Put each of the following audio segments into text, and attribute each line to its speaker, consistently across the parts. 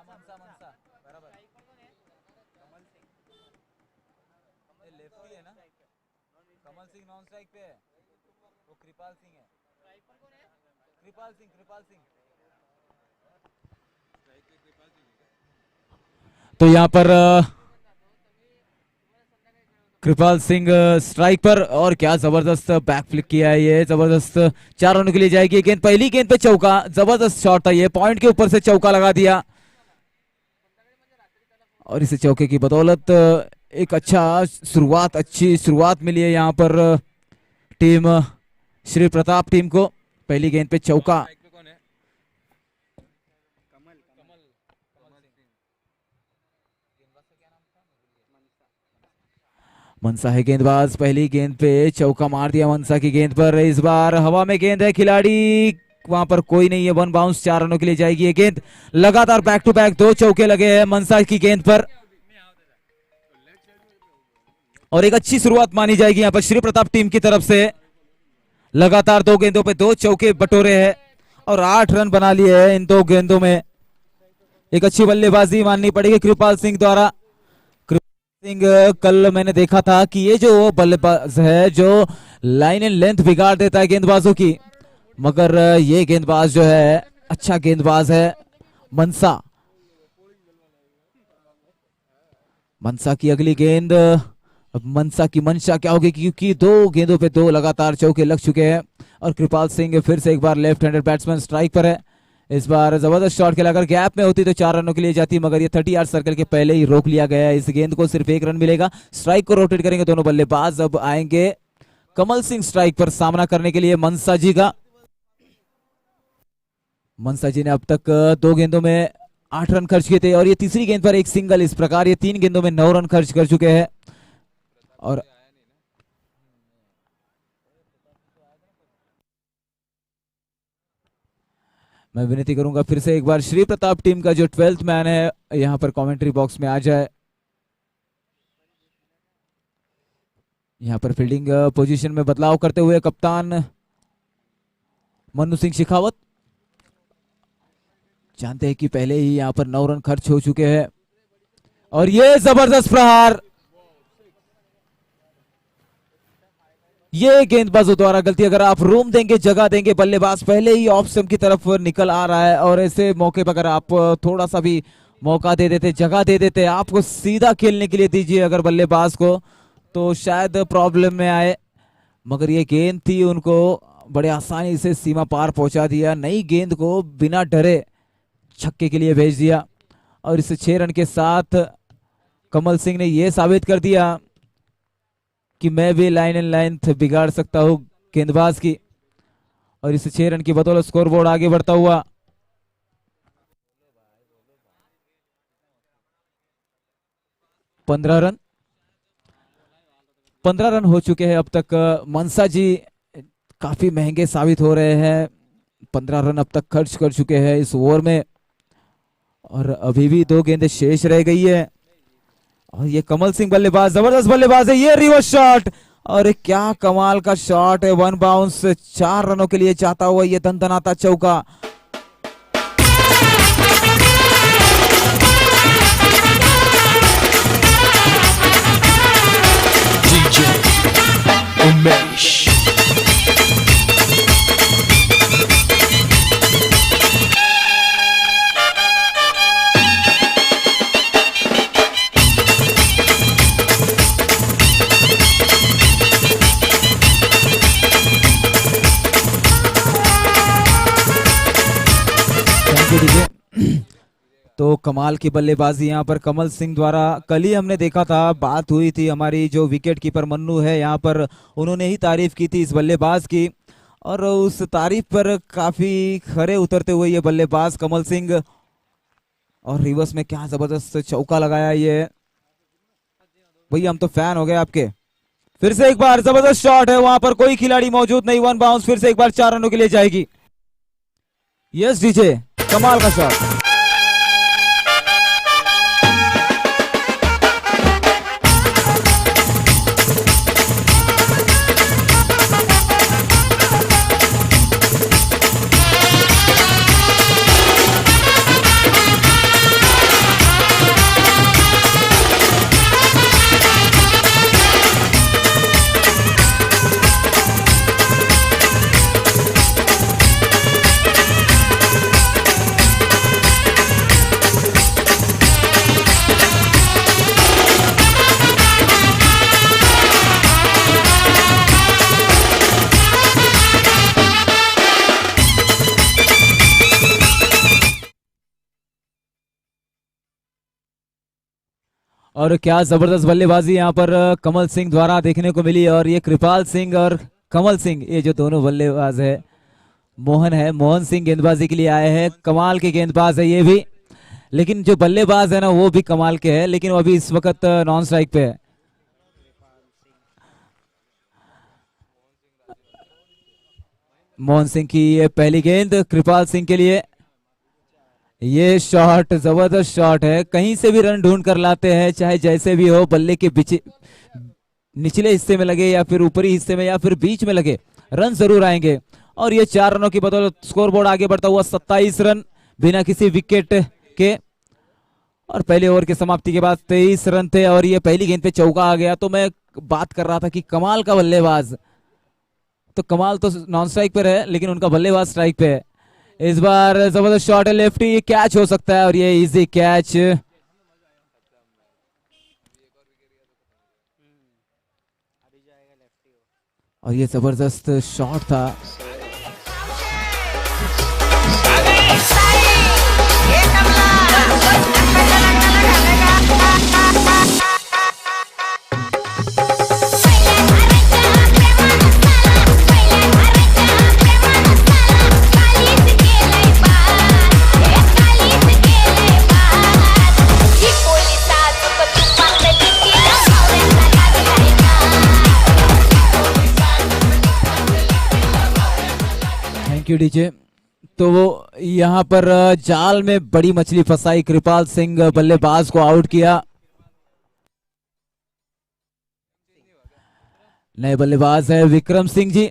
Speaker 1: मनसा मनसा बराबर। ये लेफ्टी है ना, कमल सिंह नॉन स्ट्राइक पे है, वो कृपाल सिंह है। कृपाल सिंह
Speaker 2: तो यहाँ पर कृपाल सिंह स्ट्राइक पर, और क्या जबरदस्त बैक फ्लिक किया है ये, जबरदस्त 4 रनों के लिए जाएगी गेंद। पहली गेंद पे चौका, जबरदस्त शॉट था ये, पॉइंट के ऊपर से चौका लगा दिया और इस चौके की बदौलत एक अच्छी शुरुआत मिली है यहाँ पर टीम श्री प्रताप टीम को। पहली गेंद पे चौका। मनसा है गेंदबाज, पहली गेंद पे चौका मार दिया मनसा की गेंद पर। इस बार हवा में गेंद है, खिलाड़ी वहां पर कोई नहीं है, 1 बाउंस, 4 रनों के लिए जाएगी ये गेंद। लगातार बैक टू बैक 2 चौके लगे हैं मनसा की गेंद पर और एक अच्छी शुरुआत मानी जाएगी यहाँ पर श्री प्रताप टीम की तरफ से। लगातार 2 गेंदों पे 2 चौके बटोरे हैं और 8 रन बना लिए हैं इन 2 गेंदों में। एक अच्छी बल्लेबाजी माननी पड़ेगी कृपाल सिंह द्वारा। सिंह कल मैंने देखा था कि ये जो बल्लेबाज है जो लाइन एंड लेंथ बिगाड़ देता है गेंदबाजों की, मगर ये गेंदबाज जो है अच्छा गेंदबाज है। मनसा की अगली गेंद। अब मनसा की मंशा क्या होगी, क्योंकि 2 गेंदों पे 2 लगातार चौके लग चुके हैं और कृपाल सिंह फिर से एक बार लेफ्ट हैंडेड बैट्समैन स्ट्राइक पर है। इस बार जबरदस्त शॉट खेला, अगर गैप में होती तो 4 रनों के लिए जाती, मगर ये 30 यार्ड सर्कल के पहले ही रोक लिया गया है। इस गेंद को सिर्फ 1 रन मिलेगा। स्ट्राइक को रोटेट करेंगे दोनों बल्लेबाज। अब आएंगे कमल सिंह स्ट्राइक पर सामना करने के लिए मनसा जी का। मनसा जी ने अब तक 2 गेंदों में 8 रन खर्च किए थे और ये तीसरी गेंद पर एक सिंगल। इस प्रकार ये 3 गेंदों में 9 रन खर्च कर चुके हैं और मैं विनती करूंगा फिर से एक बार श्री प्रताप टीम का जो 12th मैन है यहां पर कमेंट्री बॉक्स में आ जाए। यहां पर फील्डिंग पोजीशन में बदलाव करते हुए कप्तान मन्नू सिंह शेखावत। जानते हैं कि पहले ही यहां पर 9 रन खर्च हो चुके हैं और ये जबरदस्त प्रहार, ये गेंदबाजों द्वारा गलती। अगर आप रूम देंगे, जगह देंगे, बल्लेबाज पहले ही ऑफ स्टंप की तरफ निकल आ रहा है और ऐसे मौके पर अगर आप थोड़ा सा भी मौका दे देते, जगह दे देते, आपको सीधा खेलने के लिए दीजिए अगर बल्लेबाज को, तो शायद प्रॉब्लम में आए। मगर ये गेंद थी, उनको बड़े आसानी से सीमा पार पहुंचा दिया। नई गेंद को बिना डरे छक्के के लिए भेज दिया और इस 6 रन के साथ कमल सिंह ने यह साबित कर दिया कि मैं भी लाइन एंड लेंथ बिगाड़ सकता हूं गेंदबाज की। और इस 6 रन की बदौलत स्कोरबोर्ड आगे बढ़ता हुआ 15 रन हो चुके हैं अब तक। मनसा जी काफी महंगे साबित हो रहे हैं। 15 रन अब तक खर्च कर चुके हैं इस ओवर में और अभी भी 2 गेंदें शेष रह गई है। और ये कमल सिंह बल्लेबाज, जबरदस्त बल्लेबाज है। ये रिवर्स शॉट और क्या कमाल का शॉट है, 1 बाउंस, 4 रनों के लिए चाहता हुआ ये दनदनाता चौका। उमेश तो कमाल की बल्लेबाजी यहाँ पर कमल सिंह द्वारा। कल ही हमने देखा था, बात हुई थी, हमारी जो विकेट कीपर मन्नू है यहाँ पर, उन्होंने ही तारीफ की थी इस बल्लेबाज की और उस तारीफ पर काफी खरे उतरते हुए ये बल्लेबाज कमल सिंह। और रिवर्स में क्या जबरदस्त चौका लगाया ये, भैया हम तो फैन हो गए आपके। फिर से एक बार जबरदस्त शॉट है, वहां पर कोई खिलाड़ी मौजूद नहीं, 1 बाउंस, फिर से एक बार 4 रनों के लिए जाएगी। यस डीजे, कमाल का शॉट। और क्या जबरदस्त बल्लेबाजी यहाँ पर कमल सिंह द्वारा देखने को मिली। और ये कृपाल सिंह और कमल सिंह, ये जो दोनों बल्लेबाज है, मोहन है, मोहन सिंह गेंदबाजी के लिए आए हैं। कमाल के गेंदबाज है ये भी, लेकिन जो बल्लेबाज है ना वो भी कमाल के है, लेकिन वो अभी इस वक्त नॉन स्ट्राइक पे है। मोहन सिंह की ये पहली गेंद कृपाल सिंह के लिए। ये शॉट जबरदस्त शॉट है, कहीं से भी रन ढूंढ कर लाते हैं, चाहे जैसे भी हो, बल्ले के निचले हिस्से में लगे या फिर ऊपरी हिस्से में या फिर बीच में लगे, रन जरूर आएंगे। और ये 4 रनों की बदौलत स्कोरबोर्ड आगे बढ़ता हुआ 27 रन बिना किसी विकेट के। और पहले ओवर की समाप्ति के बाद 23 रन थे और ये पहली गेंद पे चौका आ गया। तो मैं बात कर रहा था कि कमाल का बल्लेबाज, तो कमाल तो नॉन स्ट्राइक पर है लेकिन उनका बल्लेबाज स्ट्राइक पे है। इस बार जबरदस्त शॉट है लेफ्टी, ये कैच हो सकता है और ये इजी कैच। और ये जबरदस्त शॉट था। Thank you DJ. तो वो यहाँ पर जाल में बड़ी मछली फंसाई, कृपाल सिंह बल्लेबाज को आउट किया। नए बल्लेबाज है विक्रम सिंह जी,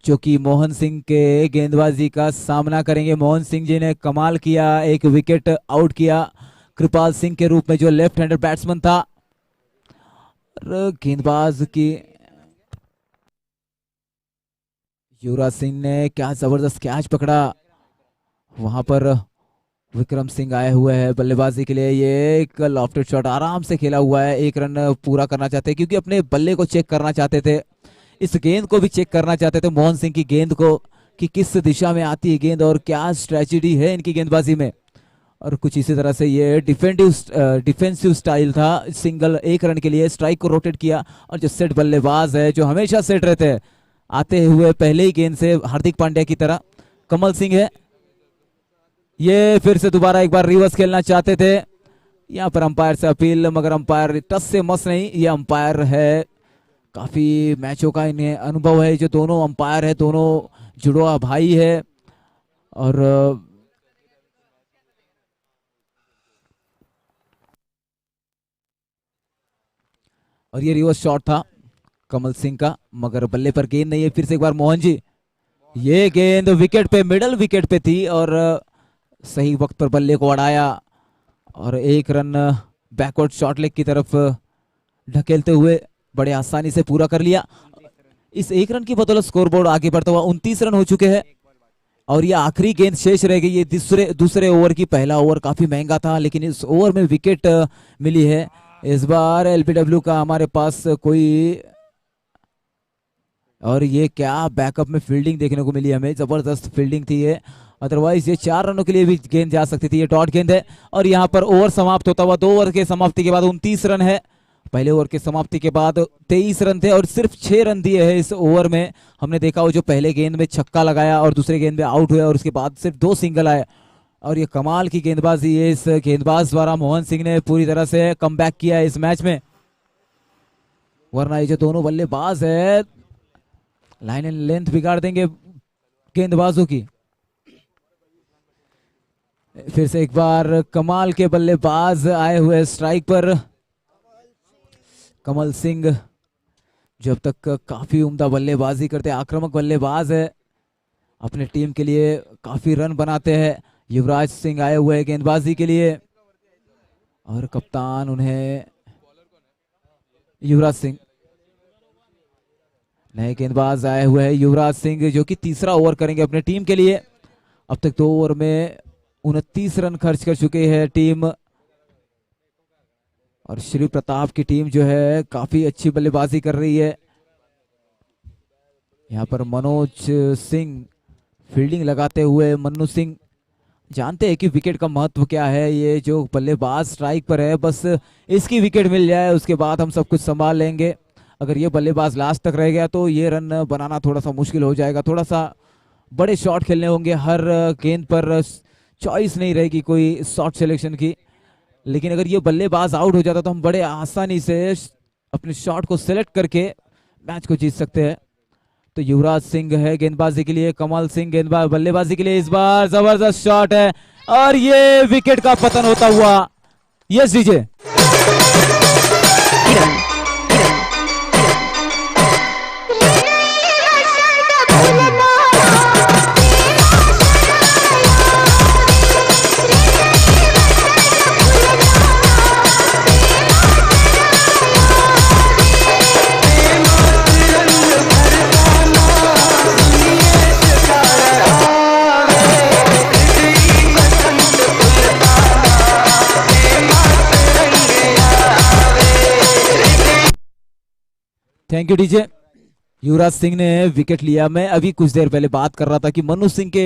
Speaker 2: जो कि मोहन सिंह के गेंदबाजी का सामना करेंगे। मोहन सिंह जी ने कमाल किया, एक विकेट आउट किया कृपाल सिंह के रूप में, जो लेफ्ट हैंडर बैट्समैन था। गेंदबाज की युवराज सिंह ने क्या जबरदस्त कैच पकड़ा। वहां पर विक्रम सिंह आए हुए हैं बल्लेबाजी के लिए। ये एक लॉफ्टेड शॉट आराम से खेला हुआ है, 1 रन पूरा करना चाहते हैं क्योंकि अपने बल्ले को चेक करना चाहते थे, इस गेंद को भी चेक करना चाहते थे मोहन सिंह की गेंद को, कि किस दिशा में आती है गेंद और क्या स्ट्रेटजी है इनकी गेंदबाजी में। और कुछ इसी तरह से ये डिफेंसिव स्टाइल था। सिंगल 1 रन के लिए स्ट्राइक को रोटेट किया। और जो सेट बल्लेबाज है, जो हमेशा सेट रहते हैं, आते हुए पहले ही गेंद से हार्दिक पांड्या की तरह, कमल सिंह है। ये फिर से दोबारा एक बार रिवर्स खेलना चाहते थे, यहाँ पर अंपायर से अपील, मगर अंपायर टस से मस नहीं। ये अंपायर है, काफी मैचों का इन्हें अनुभव है, जो दोनों अंपायर है, दोनों जुड़वा भाई है। और ये रिवर्स शॉट था कमल सिंह का, मगर बल्ले पर गेंद नहीं है। फिर से एक बार मोहन जी, ये गेंद विकेट पे, मिडल विकेट पे थी और सही वक्त पर बल्ले को अड़ाया और 1 रन बैकवर्ड शॉट लेग की तरफ ढकेलते हुए बड़े आसानी से पूरा कर लिया। इस 1 रन की बदौलत स्कोरबोर्ड आगे बढ़ता हुआ 29 रन हो चुके हैं और ये आखिरी गेंद शेष रह गई। ये दूसरे ओवर की, पहला ओवर काफी महंगा था लेकिन इस ओवर में विकेट मिली है। इस बार एलबीडब्ल्यू का हमारे पास कोई, और ये क्या बैकअप में फील्डिंग देखने को मिली हमें, जबरदस्त फील्डिंग थी ये, अदरवाइज ये 4 रनों के लिए भी गेंद जा सकती थी। ये डॉट गेंद है और यहाँ पर ओवर समाप्त होता हुआ, 2 ओवर के समाप्ति के बाद 29 रन है। पहले ओवर के समाप्ति के बाद 23 रन थे और सिर्फ 6 रन दिए हैं इस ओवर में। हमने देखा वो जो पहले गेंद में छक्का लगाया और दूसरे गेंद में आउट हुआ और उसके बाद सिर्फ 2 सिंगल आए। और ये कमाल की गेंदबाजी है इस गेंदबाज द्वारा, मोहन सिंह ने पूरी तरह से कमबैक किया है इस मैच में। वरना ये जो दोनों बल्लेबाज है लाइन एंड लेंथ बिगाड़ देंगे गेंदबाजों की। फिर से एक बार कमाल के बल्लेबाज आए हुए स्ट्राइक पर, कमल सिंह जो अब तक काफी उम्दा बल्लेबाजी करते हैं, आक्रामक बल्लेबाज है, अपने टीम के लिए काफी रन बनाते हैं। युवराज सिंह आए हुए गेंदबाजी के लिए और कप्तान उन्हें युवराज सिंह, नए गेंदबाज आए हुए हैं युवराज सिंह, जो कि तीसरा ओवर करेंगे अपने टीम के लिए। अब तक 2 ओवर में 29 रन खर्च कर चुके हैं टीम। और श्री प्रताप की टीम जो है काफी अच्छी बल्लेबाजी कर रही है। यहाँ पर मनोज सिंह फील्डिंग लगाते हुए, मन्नू सिंह जानते हैं कि विकेट का महत्व क्या है। ये जो बल्लेबाज स्ट्राइक पर है, बस इसकी विकेट मिल जाए उसके बाद हम सब कुछ संभाल लेंगे। अगर ये बल्लेबाज लास्ट तक रह गया तो ये रन बनाना थोड़ा सा मुश्किल हो जाएगा। थोड़ा सा बड़े शॉट खेलने होंगे, हर गेंद पर चॉइस नहीं रहेगी कोई शॉट सिलेक्शन की। लेकिन अगर ये बल्लेबाज आउट हो जाता तो हम बड़े आसानी से अपने शॉट को सिलेक्ट करके मैच को जीत सकते हैं। तो युवराज सिंह है गेंदबाजी के लिए, कमल सिंह गेंदबाज बल्लेबाजी के लिए। इस बार जबरदस्त शॉट है और ये विकेट का पतन होता हुआ। Yes DJ. Thank you DJ. Yuvraj Singh ने विकेट लिया। मैं अभी कुछ देर पहले बात कर रहा था कि मनु सिंह के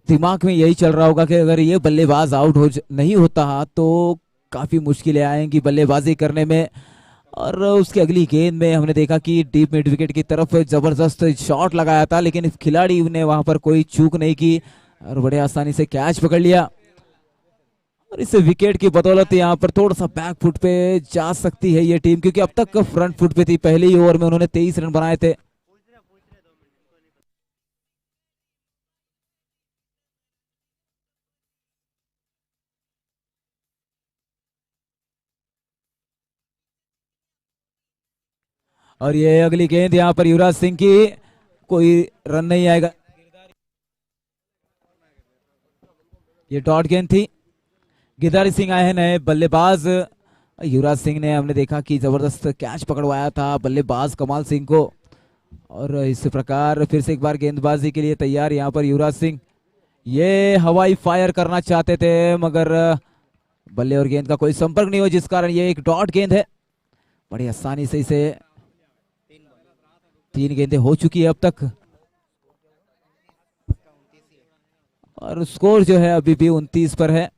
Speaker 2: दिमाग में यही चल रहा होगा कि अगर ये बल्लेबाज आउट हो नहीं होता तो काफी मुश्किलें आएंगी बल्लेबाजी करने में। और उसकी अगली गेंद में हमने देखा कि डीप मिड विकेट की तरफ जबरदस्त शॉट लगाया था, लेकिन इस खिलाड़ी ने वहां पर कोई चूक नहीं की और बड़े आसानी से कैच पकड़ लिया। और इस विकेट की बदौलत यहाँ पर थोड़ा सा बैक फुट पे जा सकती है ये टीम, क्योंकि अब तक फ्रंट फुट पे थी। पहले ही ओवर में उन्होंने 23 रन बनाए थे। और ये अगली गेंद यहाँ पर युवराज सिंह की, कोई रन नहीं आएगा। ये डॉट गेंद थी। गिरधारी सिंह आए हैं नए बल्लेबाज। युवराज सिंह ने हमने देखा कि जबरदस्त कैच पकड़वाया था बल्लेबाज कमाल सिंह को। और इस प्रकार फिर से एक बार गेंदबाजी के लिए तैयार यहाँ पर युवराज सिंह। ये हवाई फायर करना चाहते थे मगर बल्ले और गेंद का कोई संपर्क नहीं हो, जिस कारण ये एक डॉट गेंद है। बड़ी आसानी से इसे 3 गेंदें हो चुकी है अब तक और स्कोर जो है अभी भी 29 पर है।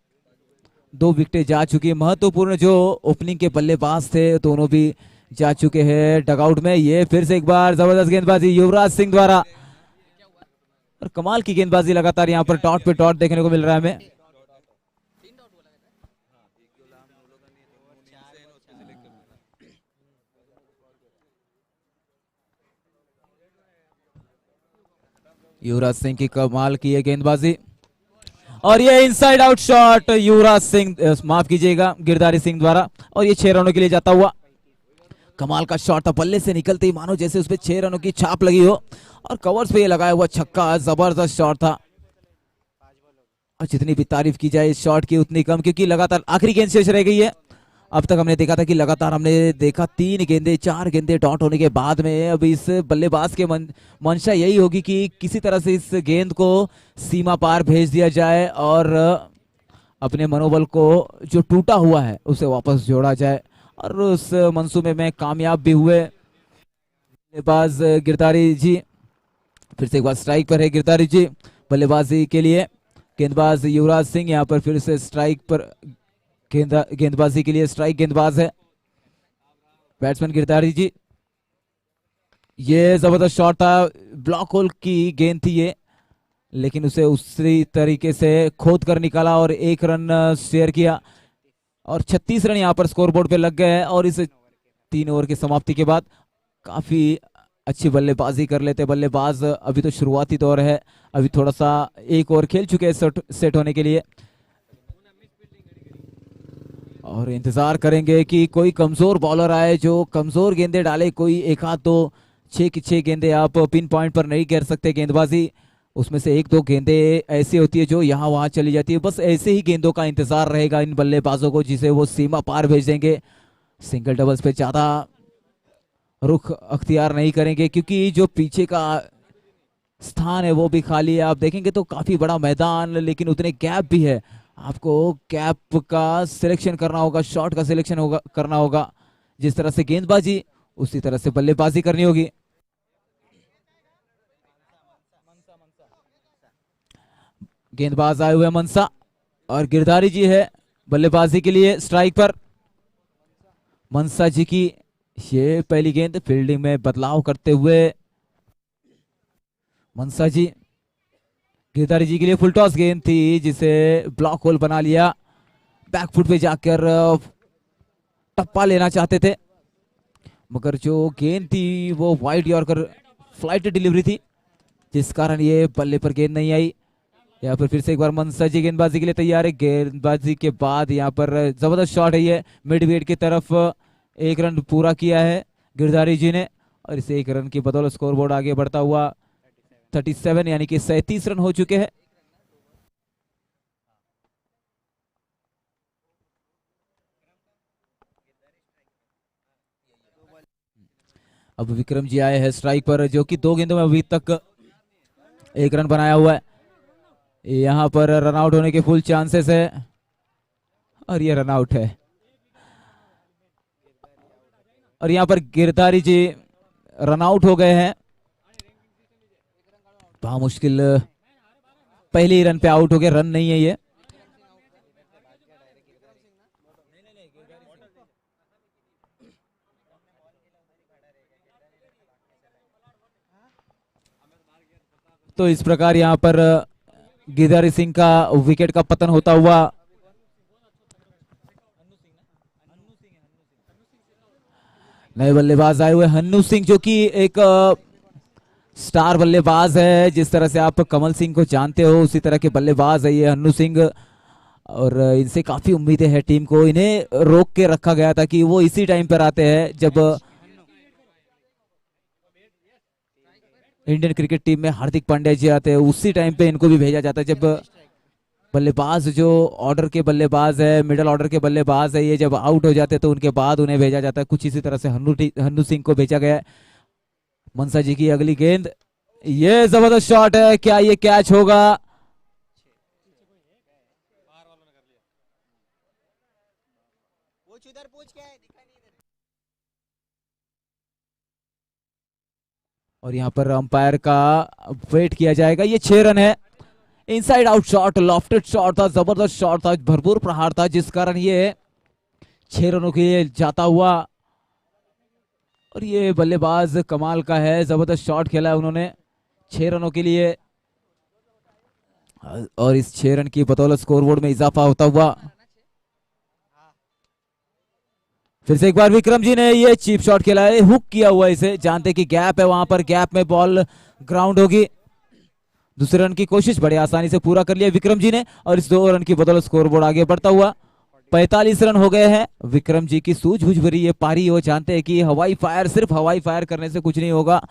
Speaker 2: 2 विकेटें जा चुकी है। महत्वपूर्ण जो ओपनिंग के बल्लेबाज थे दोनों भी जा चुके हैं डगआउट में। ये फिर से एक बार जबरदस्त गेंदबाजी युवराज सिंह द्वारा और कमाल की गेंदबाजी लगातार यहाँ पर डॉट पे डॉट देखने को मिल रहा है हमें। युवराज सिंह की कमाल की है गेंदबाजी और ये inside out shot Yuvraj Singh, माफ कीजिएगा, गिरधारी सिंह द्वारा। और ये 6 रनों के लिए जाता हुआ। कमाल का शॉट था, बल्ले से निकलते ही मानो जैसे उसपे 6 रनों की छाप लगी हो। और कवर्स पे ये लगाया हुआ छक्का, जबरदस्त शॉट था। और जितनी भी तारीफ की जाए इस शॉट की उतनी कम, क्योंकि लगातार आखिरी गेंद शेष रह गई है। अब तक हमने देखा था कि लगातार हमने देखा 3 गेंदें 4 गेंदें डॉट होने के बाद में अब इस बल्लेबाज के मंशा यही होगी कि किसी तरह से इस गेंद को सीमा पार भेज दिया जाए और अपने मनोबल को जो टूटा हुआ है उसे वापस जोड़ा जाए। और उस मंसूबे में कामयाब भी हुए बल्लेबाज गिरधारी जी। फिर से एक बार स्ट्राइक पर है गिरधारी जी बल्लेबाजी के लिए। गेंदबाज युवराज सिंह यहाँ पर फिर से स्ट्राइक पर, गेंदबाजी के लिए स्ट्राइक गेंदबाज है बैट्समैन गिरधारी जी। ये जबरदस्त शॉट था, ब्लॉक होल की गेंद थी ये, लेकिन उसे उसी तरीके से खोद कर निकाला और 1 रन शेयर किया और 36 रन यहाँ पर स्कोरबोर्ड पे लग गए हैं। और इस 3 ओवर की समाप्ति के बाद काफी अच्छी बल्लेबाजी कर लेते बल्लेबाज। अभी तो शुरुआती दौर है, अभी थोड़ा सा 1 ओवर खेल चुके हैं सेट होने के लिए और इंतजार करेंगे कि कोई कमजोर बॉलर आए जो कमजोर गेंदें डाले। कोई 1 आध 2 6 की 6 गेंदें आप पिन पॉइंट पर नहीं कर सकते गेंदबाजी, उसमें से 1-2 गेंदें ऐसी होती है जो यहाँ वहां चली जाती है। बस ऐसे ही गेंदों का इंतजार रहेगा इन बल्लेबाजों को जिसे वो सीमा पार भेज देंगे। सिंगल डबल्स पे ज्यादा रुख अख्तियार नहीं करेंगे क्योंकि जो पीछे का स्थान है वो भी खाली है। आप देखेंगे तो काफी बड़ा मैदान, लेकिन उतने गैप भी है। आपको गैप का सिलेक्शन करना होगा, शॉट का सिलेक्शन करना होगा। जिस तरह से गेंदबाजी उसी तरह से बल्लेबाजी करनी होगी। गेंदबाज आए हुए हैं मनसा और गिरधारी जी है बल्लेबाजी के लिए स्ट्राइक पर। मनसा जी की ये पहली गेंद, फील्डिंग में बदलाव करते हुए मनसा जी। गिरधारी जी के लिए फुल टॉस गेंद थी जिसे ब्लॉक होल बना लिया। बैकफुट पे जाकर टप्पा लेना चाहते थे, मगर जो गेंद थी वो वाइड यॉर्कर फ्लाइट डिलीवरी थी, जिस कारण ये बल्ले पर गेंद नहीं आई। यहाँ पर फिर से एक बार मनसा जी गेंदबाजी के लिए तैयार है। गेंदबाजी के बाद यहाँ पर जबरदस्त शॉट है ये मिड विकेट की तरफ। एक रन पूरा किया है गिरधारी जी ने और इसे एक रन की बदौलत स्कोरबोर्ड आगे बढ़ता हुआ 37 यानी कि 37 रन हो चुके हैं। अब विक्रम जी आए हैं स्ट्राइक पर, जो कि 2 गेंदों में अभी तक 1 रन बनाया हुआ है। यहाँ पर रन आउट होने के फुल चांसेस है और ये रन आउट है। और यहाँ पर गिरधारी जी रन आउट हो गए हैं। मुश्किल पहले ही रन पे आउट हो गए, रन नहीं है ये। तो इस प्रकार यहाँ पर गिरधारी सिंह का विकेट का पतन होता हुआ नए बल्लेबाज आए हुए हन्नू सिंह, जो कि एक स्टार बल्लेबाज है। जिस तरह से आप कमल सिंह को जानते हो उसी तरह के बल्लेबाज है ये हन्नू सिंह, और इनसे काफी उम्मीदें हैं टीम को। इन्हें रोक के रखा गया था कि वो इसी टाइम पर आते हैं जब इंडियन क्रिकेट टीम में हार्दिक पांड्या जी आते हैं, उसी टाइम पे इनको भी भेजा जाता है जब बल्लेबाज जो ऑर्डर के बल्लेबाज है, मिडिल ऑर्डर के बल्लेबाज है, ये जब आउट हो जाते हैं तो उनके बाद उन्हें भेजा जाता है। कुछ इसी तरह से हन्नू सिंह को भेजा गया है। मनसा जी की अगली गेंद, ये जबरदस्त शॉट है, क्या ये कैच होगा? और यहाँ पर अंपायर का वेट किया जाएगा। ये 6 रन है। Inside out shot, lofted shot था, जबरदस्त शॉट था, भरपूर प्रहार था, जिस कारण ये 6 रनों के लिए जाता हुआ। और ये बल्लेबाज कमाल का है, जबरदस्त शॉट खेला है उन्होंने 6 रनों के लिए, और इस 6 रन की बदौलत स्कोरबोर्ड में इजाफा होता हुआ। फिर से एक बार विक्रम जी ने ये चीप शॉट खेला है, हुक किया हुआ इसे, जानते कि गैप है वहां पर, गैप में बॉल ग्राउंड होगी। दूसरे रन की कोशिश बड़े आसानी से पूरा कर लिया विक्रम जी ने, और इस 2 रन की बदौलत स्कोरबोर्ड आगे बढ़ता हुआ 45 रन हो गए हैं। विक्रम जी की सूझबूझ भरी ये पारी, वो जानते हैं कि हवाई फायर, सिर्फ हवाई फायर करने से कुछ नहीं होगा।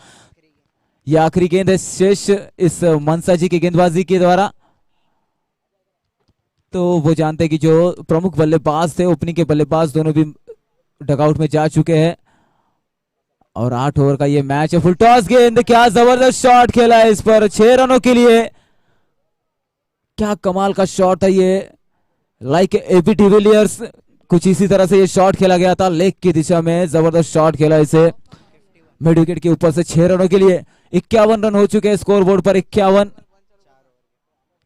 Speaker 2: ये आखिरी गेंद है शेष इस मनसा जी की गेंदबाजी के द्वारा। तो वो जानते हैं कि जो प्रमुख बल्लेबाज थे, ओपनिंग के बल्लेबाज दोनों भी डगआउट में जा चुके हैं, और 8 ओवर का ये मैच है। फुल टॉस गेंद, क्या जबरदस्त शॉट खेला है इस पर 6 रनों के लिए। क्या कमाल का शॉट है ये, लाइक एबी डिविलियर्स, कुछ इसी तरह से ये शॉट खेला गया था, लेग की दिशा में जबरदस्त शॉट खेला इसे मिड विकेट के ऊपर से 6 रनों के लिए। 51 रन हो चुके हैं स्कोर बोर्ड पर, 51।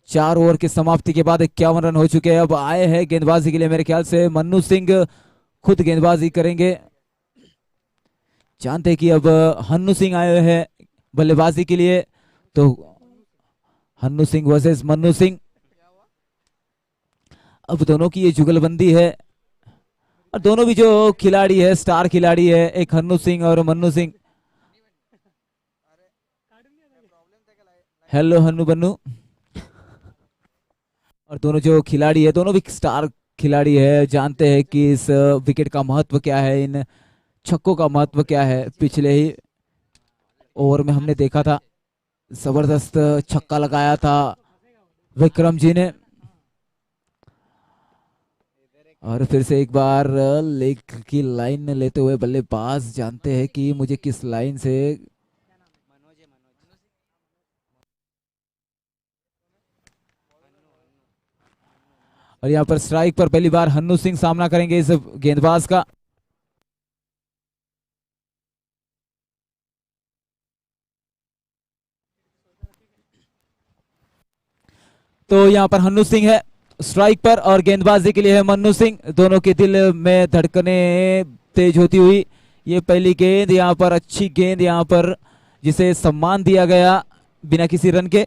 Speaker 2: 4 ओवर की समाप्ति के बाद 51 रन हो चुके हैं। अब आए हैं गेंदबाजी के लिए मेरे ख्याल से मन्नू सिंह खुद गेंदबाजी करेंगे। जानते कि अब हन्नू सिंह आए हैं बल्लेबाजी के लिए, तो हन्नू सिंह वर्सेस मन्नू सिंह, अब दोनों की ये जुगलबंदी है, और दोनों भी जो खिलाड़ी है, स्टार खिलाड़ी है, एक हन्नू सिंह और मन्नू सिंह। हेलो हन्नू बन्नू। और दोनों जो खिलाड़ी है, दोनों भी स्टार खिलाड़ी है, जानते हैं कि इस विकेट का महत्व क्या है, इन छक्कों का महत्व क्या है। पिछले ही ओवर में हमने देखा था, जबरदस्त छक्का लगाया था विक्रम जी ने। और फिर से एक बार लेग की लाइन लेते हुए बल्लेबाज जानते हैं कि मुझे किस लाइन से, और यहाँ पर स्ट्राइक पर पहली बार हन्नू सिंह सामना करेंगे इस गेंदबाज का। तो यहाँ पर हन्नू सिंह है स्ट्राइक पर और गेंदबाजी के लिए है मन्नू सिंह। दोनों के दिल में धड़कने तेज होती हुई ये पहली गेंद, यहाँ पर अच्छी गेंद, यहाँ पर जिसे सम्मान दिया गया बिना किसी रन के।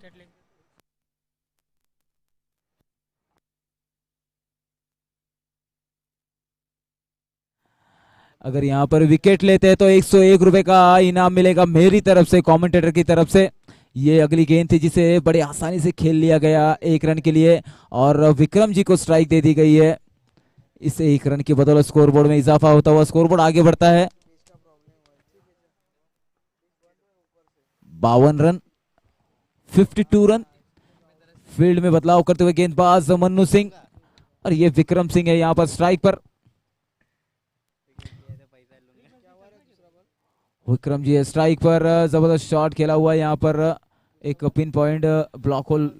Speaker 2: अगर यहाँ पर विकेट लेते हैं तो 101 रुपए का इनाम मिलेगा मेरी तरफ से, कमेंटेटर की तरफ से। ये अगली गेंद थी जिसे बड़ी आसानी से खेल लिया गया 1 रन के लिए और विक्रम जी को स्ट्राइक दे दी गई है। इस 1 रन की बदौलत स्कोरबोर्ड में इजाफा होता हुआ स्कोरबोर्ड आगे बढ़ता है। 52 रन, 52 रन। फील्ड में बदलाव करते हुए गेंदबाज मन्नू सिंह और ये विक्रम सिंह है यहाँ पर स्ट्राइक पर। विक्रम जी है स्ट्राइक पर, जबरदस्त शॉट खेला हुआ है यहाँ पर। एक pin point block whole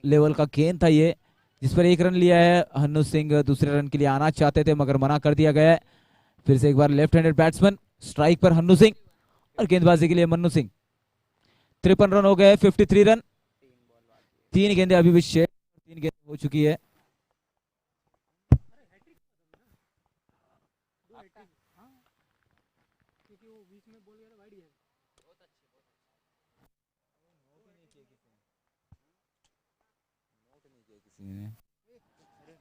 Speaker 2: level का गेंद था ये, जिस पर 1 रन लिया है। हन्नू सिंह दूसरे रन के लिए आना चाहते थे मगर मना कर दिया गया है। फिर से एक बार लेफ्ट हैंडेड बैट्समैन स्ट्राइक पर हन्नू सिंह और गेंदबाजी के लिए मन्नू सिंह। 53 रन हो गए, 53 रन। 3 गेंदें अभी भी शेष, 3 गेंदें हो चुकी है।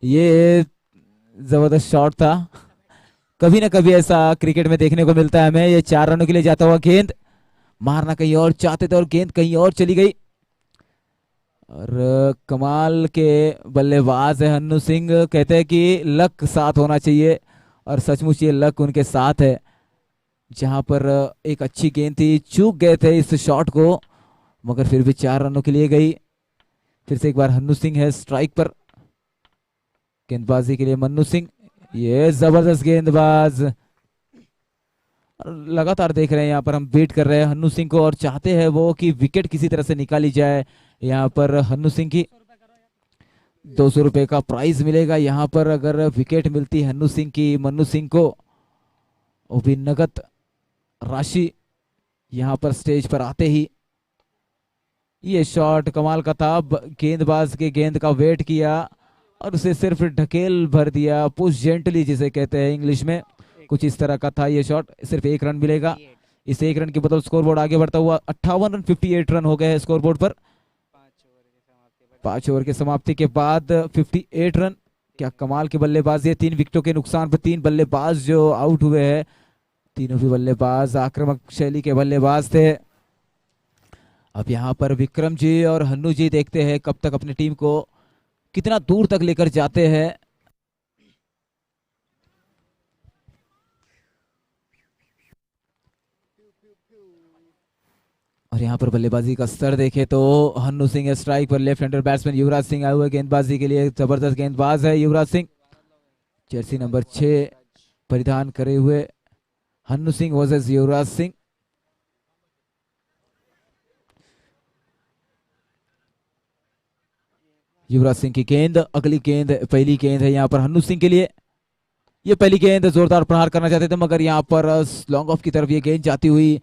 Speaker 2: ये जबरदस्त शॉट था, कभी ना कभी ऐसा क्रिकेट में देखने को मिलता है हमें। ये 4 रनों के लिए जाता हुआ गेंद, मारना कहीं और चाहते थे और गेंद कहीं और चली गई। और कमाल के बल्लेबाज है हन्नू सिंह। कहते हैं कि लक साथ होना चाहिए और सचमुच ये लक उनके साथ है। जहां पर एक अच्छी गेंद थी, चूक गए थे इस शॉट को मगर फिर भी 4 रनों के लिए गई। फिर से एक बार हन्नू सिंह है स्ट्राइक पर, गेंदबाजी के लिए मन्नू सिंह। ये जबरदस्त गेंदबाज, लगातार देख रहे हैं यहाँ पर हम वेट कर रहे हैं हन्नू सिंह को और चाहते हैं वो कि विकेट किसी तरह से निकाली जाए। यहाँ पर हन्नू सिंह की 200 रुपए का प्राइज मिलेगा यहाँ पर अगर विकेट मिलती है हन्नू सिंह की मन्नू सिंह को, वो भी नगद राशि। यहाँ पर स्टेज पर आते ही ये शॉट कमाल का था। गेंदबाज के गेंद का वेट किया और उसे सिर्फ ढकेल भर दिया, पुश जेंटली जिसे कहते हैं इंग्लिश में, कुछ इस तरह का था ये शॉट। सिर्फ 1 रन मिलेगा। इस 1 रन की बदौलत स्कोरबोर्ड आगे बढ़ता हुआ 58 रन, 58 रन हो गए हैं स्कोरबोर्ड पर। 5 ओवर के समाप्ति के बाद 58 रन। क्या कमाल की बल्लेबाजी है। 3 विकेटों के नुकसान पर 3 बल्लेबाज जो आउट हुए हैं, तीनों भी बल्लेबाज आक्रामक शैली के बल्लेबाज थे। अब यहाँ पर विक्रम जी और हन्नू जी देखते हैं कब तक अपनी टीम को कितना दूर तक लेकर जाते हैं। और यहाँ पर बल्लेबाजी का स्तर देखे तो हन्नू सिंह स्ट्राइक पर, left hander batsman Yuvraj Singh आए हुए गेंदबाजी के लिए। जबरदस्त गेंदबाज है युवराज सिंह, जर्सी नंबर 6 परिधान करे हुए हन्नू सिंह वर्सेस युवराज सिंह। युवराज सिंह की गेंद, अगली गेंद, पहली गेंद है यहाँ पर हन्नू सिंह के लिए। ये पहली गेंद जोरदार प्रहार करना चाहते थे मगर यहाँ पर लॉन्ग ऑफ की तरफ ये गेंद जाती हुई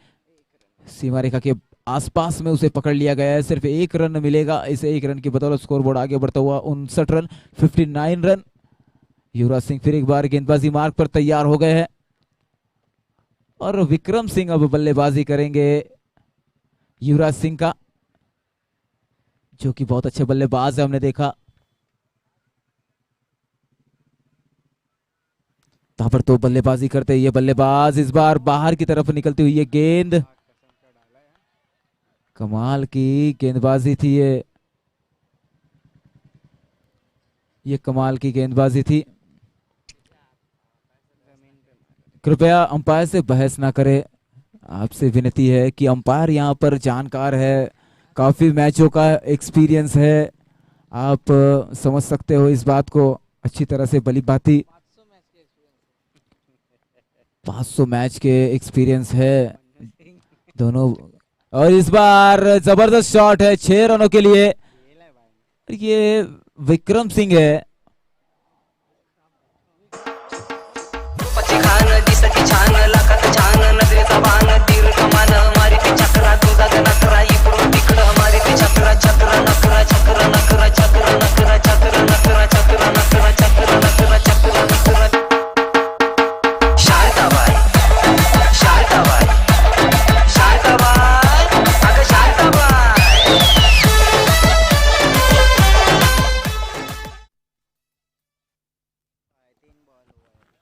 Speaker 2: सीमा रेखा के आसपास में उसे पकड़ लिया गया है। सिर्फ 1 रन मिलेगा। इस 1 रन की बदौलत स्कोरबोर्ड आगे बढ़ता हुआ 59 रन, 59 रन। युवराज सिंह फिर एक बार गेंदबाजी मार्ग पर तैयार हो गए हैं और विक्रम सिंह अब बल्लेबाजी करेंगे युवराज सिंह का, जो कि बहुत अच्छे बल्लेबाज है। हमने देखा पर तो बल्लेबाजी करते ये बल्लेबाज इस बार बाहर की तरफ निकलती हुई ये गेंद, कमाल की गेंदबाजी थी ये कमाल की गेंदबाजी थी। कृपया अंपायर से बहस ना करें, आपसे विनती है कि अंपायर यहाँ पर जानकार है, काफी मैचों का एक्सपीरियंस है, आप समझ सकते हो इस बात को अच्छी तरह से। भली भांति 500 मैच के एक्सपीरियंस है दोनों। और इस बार जबरदस्त शॉट है 6 रनों के लिए। ये विक्रम सिंह है।
Speaker 3: चक्रा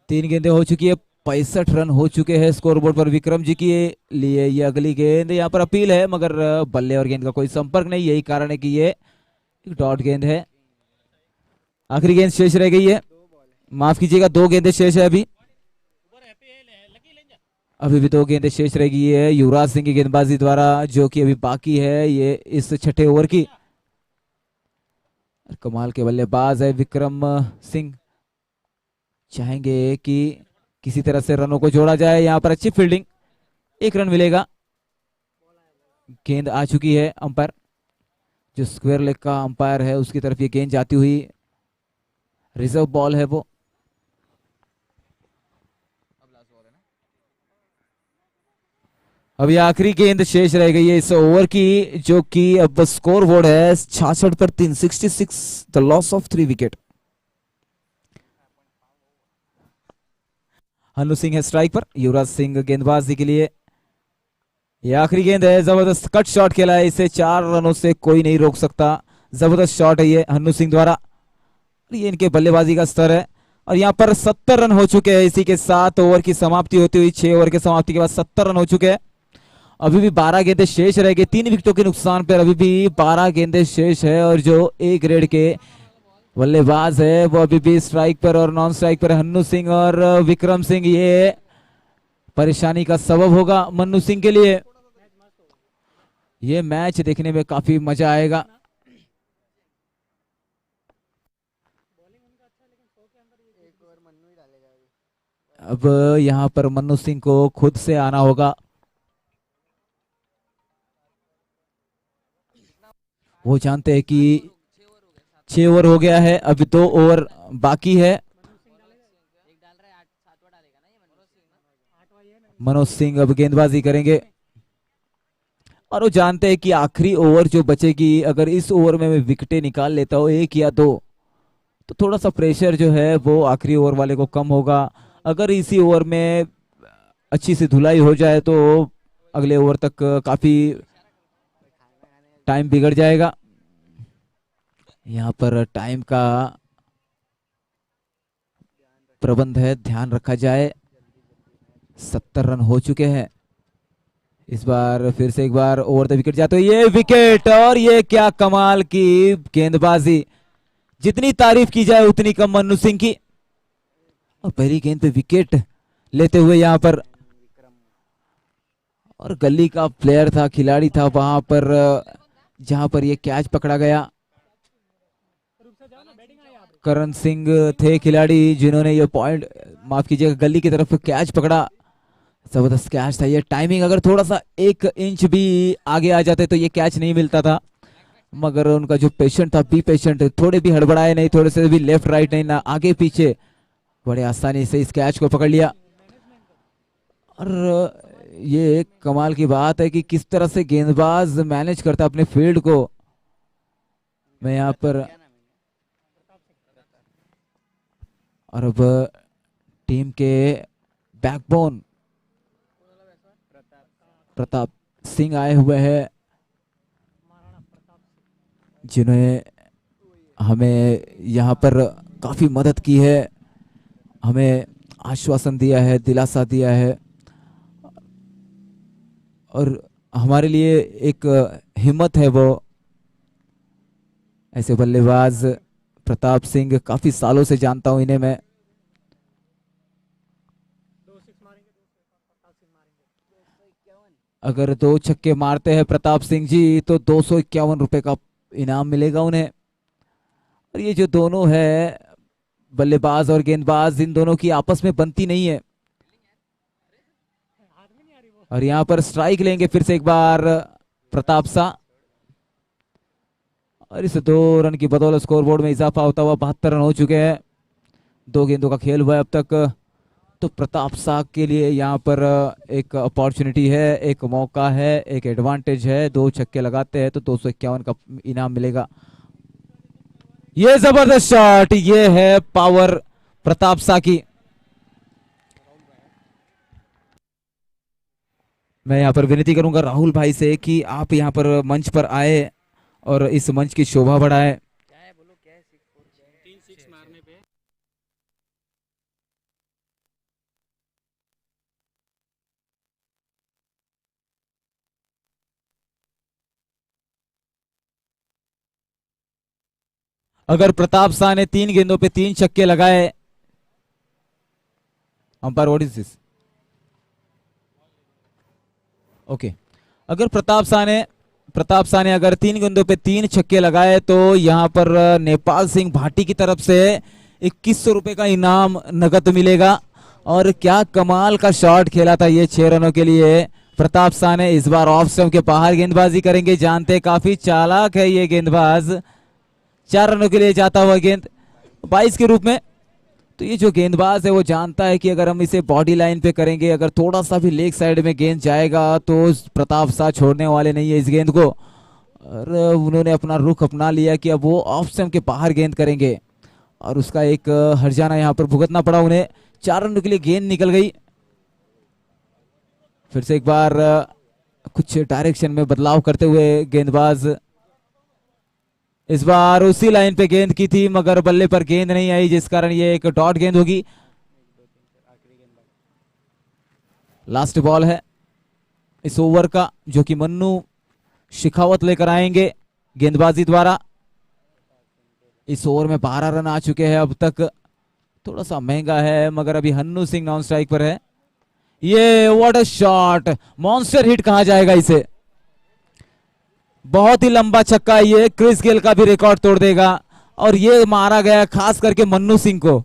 Speaker 2: 3 गेंदें हो चुकी है, 65 रन हो चुके हैं स्कोरबोर्ड पर विक्रम जी के लिए। ये अगली गेंद, यहाँ पर अपील है मगर बल्ले और गेंद का कोई संपर्क नहीं, यही कारण है कि ये एक डॉट गेंद है। आखिरी गेंद शेष रह गई है, माफ कीजिएगा 2 गेंदें शेष है अभी। अभी भी 2 गेंदें शेष रह गई है युवराज सिंह की गेंदबाजी द्वारा, जो कि अभी बाकी है ये इस छठे ओवर की। कमाल के बल्लेबाज है विक्रम सिंह, चाहेंगे कि किसी तरह से रनों को जोड़ा जाए। यहाँ पर अच्छी फील्डिंग, 1 रन मिलेगा। गेंद आ चुकी है, अंपायर जो स्क्वायर लेग का अंपायर है उसकी तरफ ये गेंद जाती हुई, रिजर्व बॉल है वो। अभी आखिरी गेंद शेष रह गई है इस ओवर की, जो कि अब स्कोर बोर्ड है 66 पर 366, the loss of 3 wicket. Hannu Singh है स्ट्राइक पर, युवराज सिंह गेंदबाजी के लिए। ये आखिरी गेंद है, जबरदस्त कट शॉट खेला है, इसे 4 रनों से कोई नहीं रोक सकता। जबरदस्त शॉट है ये हन्नू सिंह द्वारा, ये इनके बल्लेबाजी का स्तर है। और यहाँ पर 70 रन हो चुके हैं, इसी के साथ ओवर की समाप्ति होती हुई 6 ओवर की समाप्ति के बाद 70 रन हो चुके हैं। अभी भी 12 गेंदें शेष रह गई, 3 विकेटों के नुकसान पर अभी भी 12 गेंदें शेष है। और जो ए ग्रेड के बल्लेबाज है वो अभी भी स्ट्राइक पर और नॉन स्ट्राइक पर हन्नू सिंह और विक्रम सिंह, ये परेशानी का सबब होगा मन्नू सिंह के लिए। ये मैच देखने में काफी मजा आएगा। अब यहाँ पर मन्नू सिंह को खुद से आना होगा, वो जानते हैं कि 6 ओवर हो गया है, अभी 2 ओवर बाकी है। मनोज सिंह अब गेंदबाजी करेंगे और वो जानते हैं कि आखिरी ओवर जो बचेगी, अगर इस ओवर में मैं विकेटें निकाल लेता हूँ 1 या 2, तो थोड़ा सा प्रेशर जो है वो आखिरी ओवर वाले को कम होगा। अगर इसी ओवर में अच्छी सी धुलाई हो जाए तो अगले ओवर तक काफी टाइम बिगड़ जाएगा। यहाँ पर टाइम का प्रबंध है, ध्यान रखा जाए। 70 रन हो चुके हैं, इस बार फिर से एक बार ओवर द विकेट जाते हुए ये विकेट, और ये क्या कमाल की गेंदबाजी, जितनी तारीफ की जाए उतनी कम मन्नू सिंह की। और पहली गेंद पे विकेट लेते हुए यहाँ पर, और गली का प्लेयर था, खिलाड़ी था वहां पर जहां पर ये कैच पकड़ा गया। करण सिंह थे खिलाड़ी जिन्होंने ये पॉइंट, माफ कीजिएगा, गली की तरफ कैच पकड़ा। जबरदस्त कैच था ये, टाइमिंग अगर थोड़ा सा 1 इंच भी आगे आ जाते तो ये कैच नहीं मिलता था, मगर उनका जो पेशेंट था, बी पेशेंट, थोड़े भी हड़बड़ाए नहीं, थोड़े से भी लेफ्ट राइट नहीं, ना आगे पीछे, बड़े आसानी से इस कैच को पकड़ लिया। और ये एक कमाल की बात है कि किस तरह से गेंदबाज मैनेज करता अपने फील्ड को। मैं यहाँ पर, और अब टीम के बैकबोन प्रताप सिंह आए हुए हैं, जिन्होंने हमें यहाँ पर काफी मदद की है, हमें आश्वासन दिया है, दिलासा दिया है, और हमारे लिए एक हिम्मत है वो। ऐसे बल्लेबाज प्रताप सिंह, काफी सालों से जानता हूं इन्हें मैं। अगर 2 छक्के मारते हैं प्रताप सिंह जी तो 251 रुपए का इनाम मिलेगा उन्हें। और ये जो दोनों है बल्लेबाज और गेंदबाज, इन दोनों की आपस में बनती नहीं है। और यहाँ पर स्ट्राइक लेंगे फिर से एक बार प्रताप सा, और इस 2 रन की बदौलत स्कोरबोर्ड में इजाफा होता हुआ 72 रन हो चुके हैं। 2 गेंदों का खेल हुआ है अब तक, तो प्रताप साग के लिए यहाँ पर एक अपॉर्चुनिटी है, एक मौका है, एक एडवांटेज है। 2 छक्के लगाते हैं तो 251 का इनाम मिलेगा। ये जबरदस्त शॉट, ये है पावर प्रताप सा की। मैं यहाँ पर विनती करूंगा राहुल भाई से कि आप यहाँ पर मंच पर आए और इस मंच की शोभा बढ़ाए। अगर प्रताप शाह ने 3 गेंदों पे 3 छक्के लगाए, umpire what is this, okay, अगर प्रताप शाह ने अगर 3 गेंदों पे 3 छक्के लगाए तो यहां पर नेपाल सिंह भाटी की तरफ से 2100 रुपए का इनाम नगद मिलेगा। और क्या कमाल का शॉट खेला था ये 6 रनों के लिए प्रताप शाह ने। इस बार ऑफ स्टंप के बाहर गेंदबाजी करेंगे, जानते काफी चालाक है ये गेंदबाज। 4 रनों के लिए जाता हुआ गेंद 22 के रूप में। तो ये जो गेंदबाज है वो जानता है कि अगर हम इसे बॉडी लाइन पे करेंगे, अगर थोड़ा सा भी लेग साइड में गेंद जाएगा तो प्रताप शाह छोड़ने वाले नहीं है इस गेंद को। और उन्होंने अपना रुख अपना लिया कि अब वो ऑफ स्टंप के बाहर गेंद करेंगे और उसका एक हर्जाना यहाँ पर भुगतना पड़ा उन्हें। 4 रनों के लिए गेंद निकल गई। फिर से एक बार कुछ डायरेक्शन में बदलाव करते हुए गेंदबाज, इस बार उसी लाइन पे गेंद की थी मगर बल्ले पर गेंद नहीं आई, जिस कारण ये एक डॉट गेंद होगी। लास्ट बॉल है इस ओवर का जो कि मन्नू शेखावत लेकर आएंगे गेंदबाजी द्वारा। इस ओवर में 12 रन आ चुके हैं अब तक। थोड़ा सा महंगा है मगर अभी हन्नू सिंह नॉन स्ट्राइक पर है। ये what a shot, monster hit कहा जाएगा इसे। बहुत ही लंबा छक्का, ये क्रिस गेल का भी रिकॉर्ड तोड़ देगा। और ये मारा गया खास करके मन्नू सिंह को।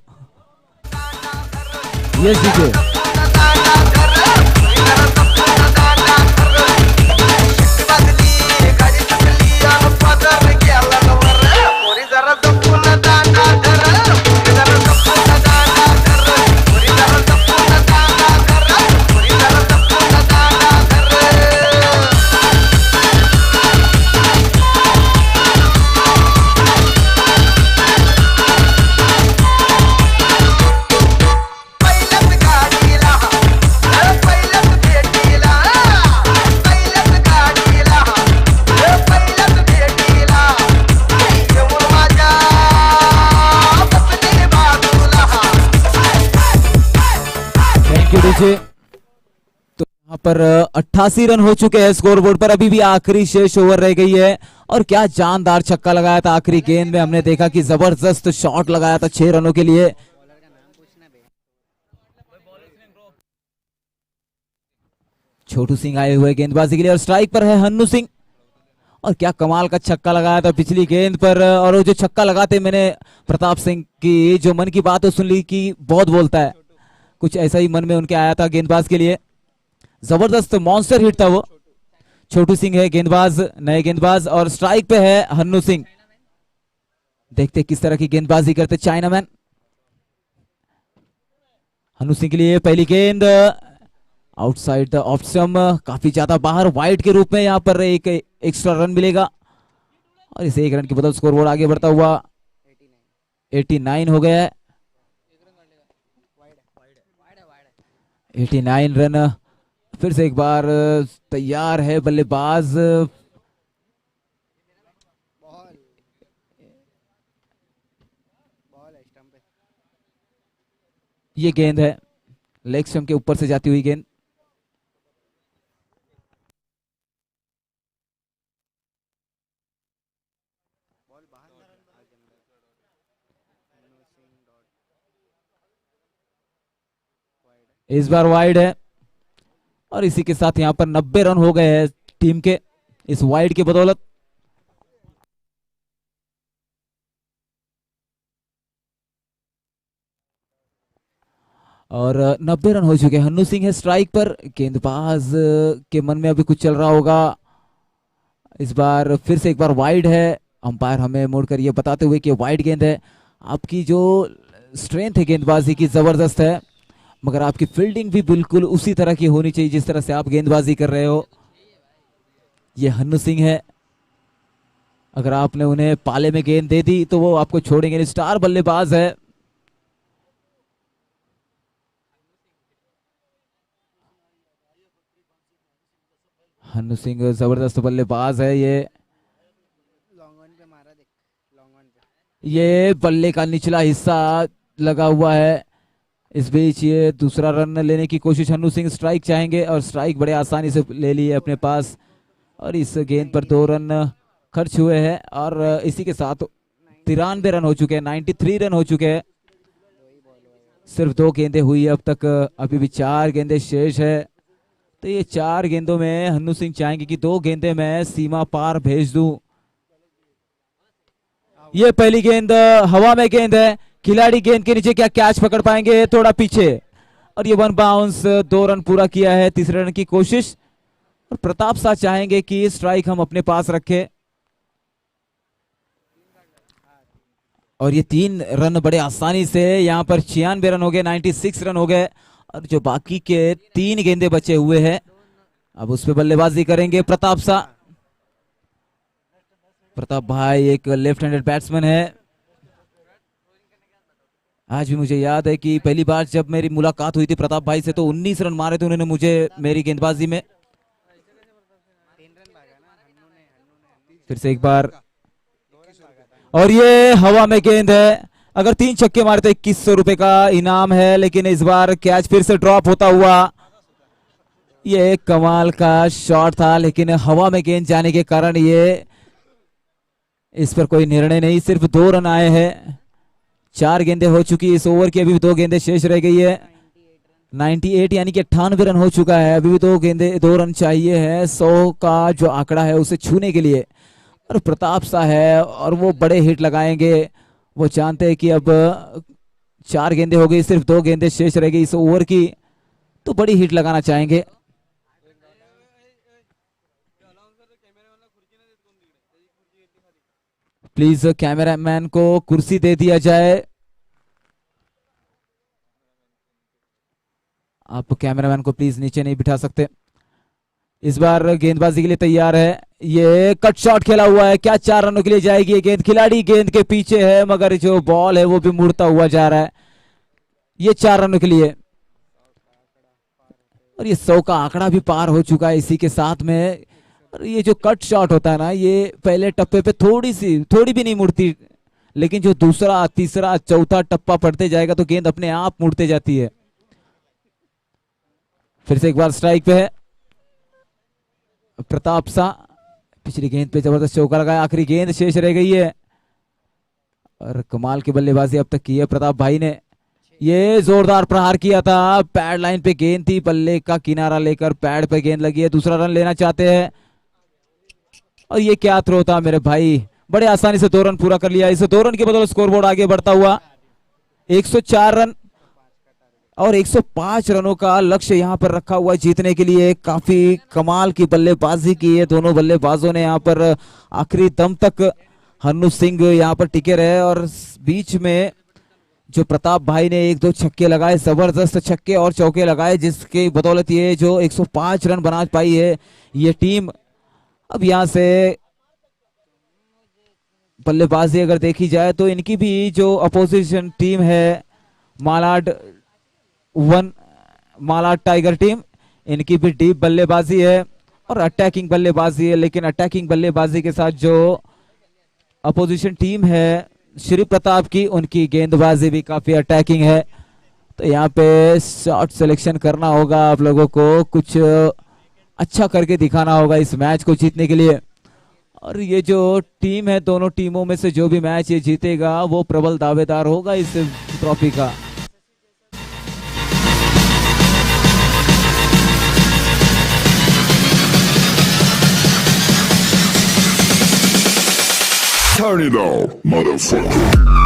Speaker 2: ये सीखे तो यहाँ पर 88 रन हो चुके हैं स्कोर बोर्ड पर। अभी भी आखिरी शेष ओवर रह गई है और क्या जानदार छक्का लगाया था आखिरी गेंद में। हमने देखा कि जबरदस्त शॉट लगाया था 6 रनों के लिए। छोटू सिंह आए हुए गेंदबाजी के लिए और स्ट्राइक पर है हन्नू सिंह। और क्या कमाल का छक्का लगाया था पिछली गेंद पर। और वो जो छक्का लगाते मैंने प्रताप सिंह की जो मन की बात है सुन ली कि बहुत बोलता है, कुछ ऐसा ही मन में उनके आया था गेंदबाज के लिए। जबरदस्त मॉन्स्टर हिट था वो। छोटू सिंह है गेंदबाज, नए गेंदबाज और स्ट्राइक पे है हन्नू सिंह। देखते किस तरह की गेंदबाजी करते चाइनामैन। हन्नू सिंह के लिए पहली गेंद आउटसाइड द ऑफ स्टंप, काफी ज्यादा बाहर, वाइड के रूप में यहाँ पर एक एक्स्ट्रा रन मिलेगा और इसे 1 रन की बदौलत स्कोर बोर्ड आगे बढ़ता हुआ 89 हो गया है। 89 रन। फिर से एक बार तैयार है बल्लेबाज। ये गेंद है लेग स्टंप के ऊपर से जाती हुई गेंद। इस बार वाइड है और इसी के साथ यहां पर 90 रन हो गए हैं टीम के इस वाइड की बदौलत। और 90 रन हो चुके हैं। हन्नू सिंह है स्ट्राइक पर। गेंदबाज के मन में अभी कुछ चल रहा होगा। इस बार फिर से एक बार वाइड है। अंपायर हमें मुड़कर ये बताते हुए कि वाइड गेंद है। आपकी जो स्ट्रेंथ है गेंदबाजी की जबरदस्त है मगर आपकी फील्डिंग भी बिल्कुल उसी तरह की होनी चाहिए जिस तरह से आप गेंदबाजी कर रहे हो। ये हन्नू सिंह है। अगर आपने उन्हें पाले में गेंद दे दी तो वो आपको छोड़ेंगे नहीं। स्टार बल्लेबाज है। हन्नू सिंह जबरदस्त बल्लेबाज है। ये बल्ले का निचला हिस्सा लगा हुआ है। इस बीच ये दूसरा रन लेने की कोशिश। हन्नू सिंह स्ट्राइक चाहेंगे और स्ट्राइक बड़े आसानी से ले लिए अपने पास और इस गेंद पर 2 रन खर्च हुए हैं और इसी के साथ 93 रन हो चुके हैं, 93 रन हो चुके हैं। सिर्फ 2 गेंदें हुई है अब तक, अभी भी 4 गेंदें शेष है। तो ये 4 गेंदों में हन्नू सिंह चाहेंगे कि 2 गेंदें मैं सीमा पार भेज दूं। ये पहली गेंद हवा में गेंद है, खिलाड़ी गेंद के नीचे क्या कैच पकड़ पाएंगे, थोड़ा पीछे, और ये 1 बाउंस, 2 रन पूरा किया है। तीसरे रन की कोशिश, और प्रताप शाह चाहेंगे कि स्ट्राइक हम अपने पास रखें। और ये 3 रन बड़े आसानी से यहाँ पर 96 रन हो गए, 96 रन हो गए। और जो बाकी के 3 गेंदे बचे हुए हैं, अब उस पर बल्लेबाजी करेंगे प्रताप शाह। प्रताप भाई एक लेफ्ट हैंडेड बैट्समैन है। आज भी मुझे याद है कि पहली बार जब मेरी मुलाकात हुई थी प्रताप भाई से, तो 19 रन मारे थे उन्होंने मुझे मेरी गेंदबाजी में। फिर से एक बार, और ये हवा में गेंद है। अगर 3 छक्के मारे तो 2100 रुपए का इनाम है, लेकिन इस बार कैच फिर से ड्रॉप होता हुआ। ये एक कमाल का शॉट था, लेकिन हवा में गेंद जाने के कारण ये इस पर कोई निर्णय नहीं। सिर्फ 2 रन आए हैं, 4 गेंदें हो चुकी इस ओवर की, अभी भी 2 गेंदें शेष रह गई है। 98 यानी कि 98 रन हो चुका है, अभी भी 2 गेंदें, 2 रन चाहिए है 100 का जो आंकड़ा है उसे छूने के लिए। और प्रताप शाह है और वो बड़े हिट लगाएंगे। वो जानते हैं कि अब 4 गेंदें हो गई, सिर्फ 2 गेंदें शेष रह गई इस ओवर की, तो बड़ी हिट लगाना चाहेंगे। प्लीज कैमरामैन को कुर्सी दे दिया जाए। आप कैमरामैन को प्लीज नीचे नहीं बिठा सकते। इस बार गेंदबाजी के लिए तैयार है। ये कट शॉट खेला हुआ है, क्या 4 रनों के लिए जाएगी ये गेंद? खिलाड़ी गेंद के पीछे है, मगर जो बॉल है वो भी मुड़ता हुआ जा रहा है। ये 4 रनों के लिए, और ये 100 का आंकड़ा भी पार हो चुका है इसी के साथ में। और ये जो कट शॉट होता है ना, ये पहले टप्पे पे थोड़ी भी नहीं मुड़ती, लेकिन जो दूसरा, तीसरा, चौथा टप्पा पड़ते जाएगा तो गेंद अपने आप मुड़ते जाती है। फिर से एक बार स्ट्राइक पे है प्रताप शाह। पिछली गेंद पे जबरदस्त चौका लगाया, आखिरी गेंद शेष रह गई है। और कमाल की बल्लेबाजी अब तक की है प्रताप भाई ने। ये जोरदार प्रहार किया था, पैड लाइन पे गेंद थी, बल्ले का किनारा लेकर पैड पे गेंद लगी है। दूसरा रन लेना चाहते हैं, और ये क्या थ्रो था मेरे भाई, बड़े आसानी से 2 रन पूरा कर लिया। इस 2 रन के बदौलत स्कोरबोर्ड आगे बढ़ता हुआ 104 रन और 105 रनों का लक्ष्य यहां पर रखा हुआ है जीतने के लिए। काफी कमाल की बल्लेबाजी की है दोनों बल्लेबाजों ने यहां पर, आखिरी दम तक हन्नू सिंह यहां पर टिके रहे। और बीच में जो प्रताप भाई ने 1-2 छक्के लगाए, जबरदस्त छक्के और चौके लगाए, जिसके बदौलत ये जो 105 रन बना पाई है ये टीम। अब यहां से बल्लेबाजी अगर देखी जाए तो इनकी भी जो अपोजिशन टीम है मालाड टाइगर टीम, इनकी भी डीप बल्लेबाजी है और अटैकिंग बल्लेबाजी है। लेकिन अटैकिंग बल्लेबाजी के साथ जो अपोजिशन टीम है श्री प्रताप की, उनकी गेंदबाजी भी काफी अटैकिंग है। तो यहाँ पे शॉट सिलेक्शन करना होगा आप लोगों को, कुछ अच्छा करके दिखाना होगा इस मैच को जीतने के लिए। और ये जो टीम है, दोनों टीमों में से जो भी मैच ये जीतेगा वो प्रबल दावेदार होगा इस ट्रॉफी का।
Speaker 3: Turn it on, motherfucker.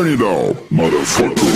Speaker 3: Turn it up, motherfucker.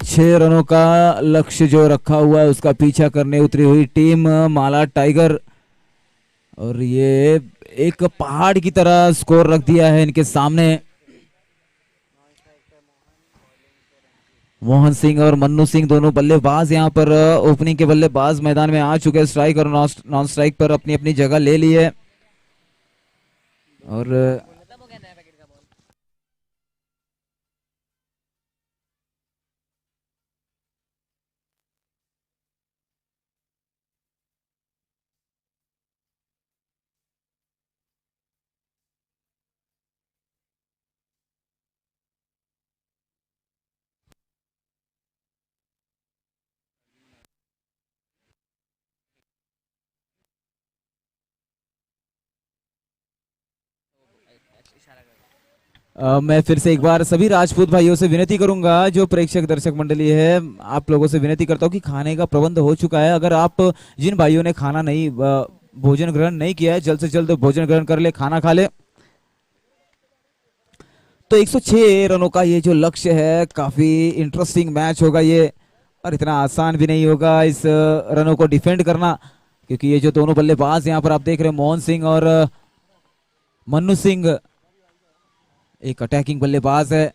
Speaker 2: छह रनों का लक्ष्य जो रखा हुआ है उसका पीछा करने उतरी हुई टीम माला टाइगर, और ये एक पहाड़ की तरह स्कोर रख दिया है इनके सामने। मोहन सिंह और मन्नू सिंह दोनों बल्लेबाज यहाँ पर ओपनिंग के बल्लेबाज मैदान में आ चुके हैं। स्ट्राइक और नॉन स्ट्राइक पर अपनी अपनी जगह ले ली है। और मैं फिर से एक बार सभी राजपूत भाइयों से विनती करूंगा, जो प्रेक्षक दर्शक मंडली है, आप लोगों से विनती करता हूं कि खाने का प्रबंध हो चुका है। अगर आप जिन भाइयों ने खाना नहीं भोजन ग्रहण नहीं किया है, जल्द से जल्द भोजन ग्रहण कर ले, खाना खा ले। तो 106 रनों का ये जो लक्ष्य है, काफी इंटरेस्टिंग मैच होगा ये, और इतना आसान भी नहीं होगा इस रनों को डिफेंड करना, क्योंकि ये जो दोनों बल्लेबाज यहाँ पर आप देख रहे हैं, मोहन सिंह और मन्नू सिंह, एक अटैकिंग बल्लेबाज है,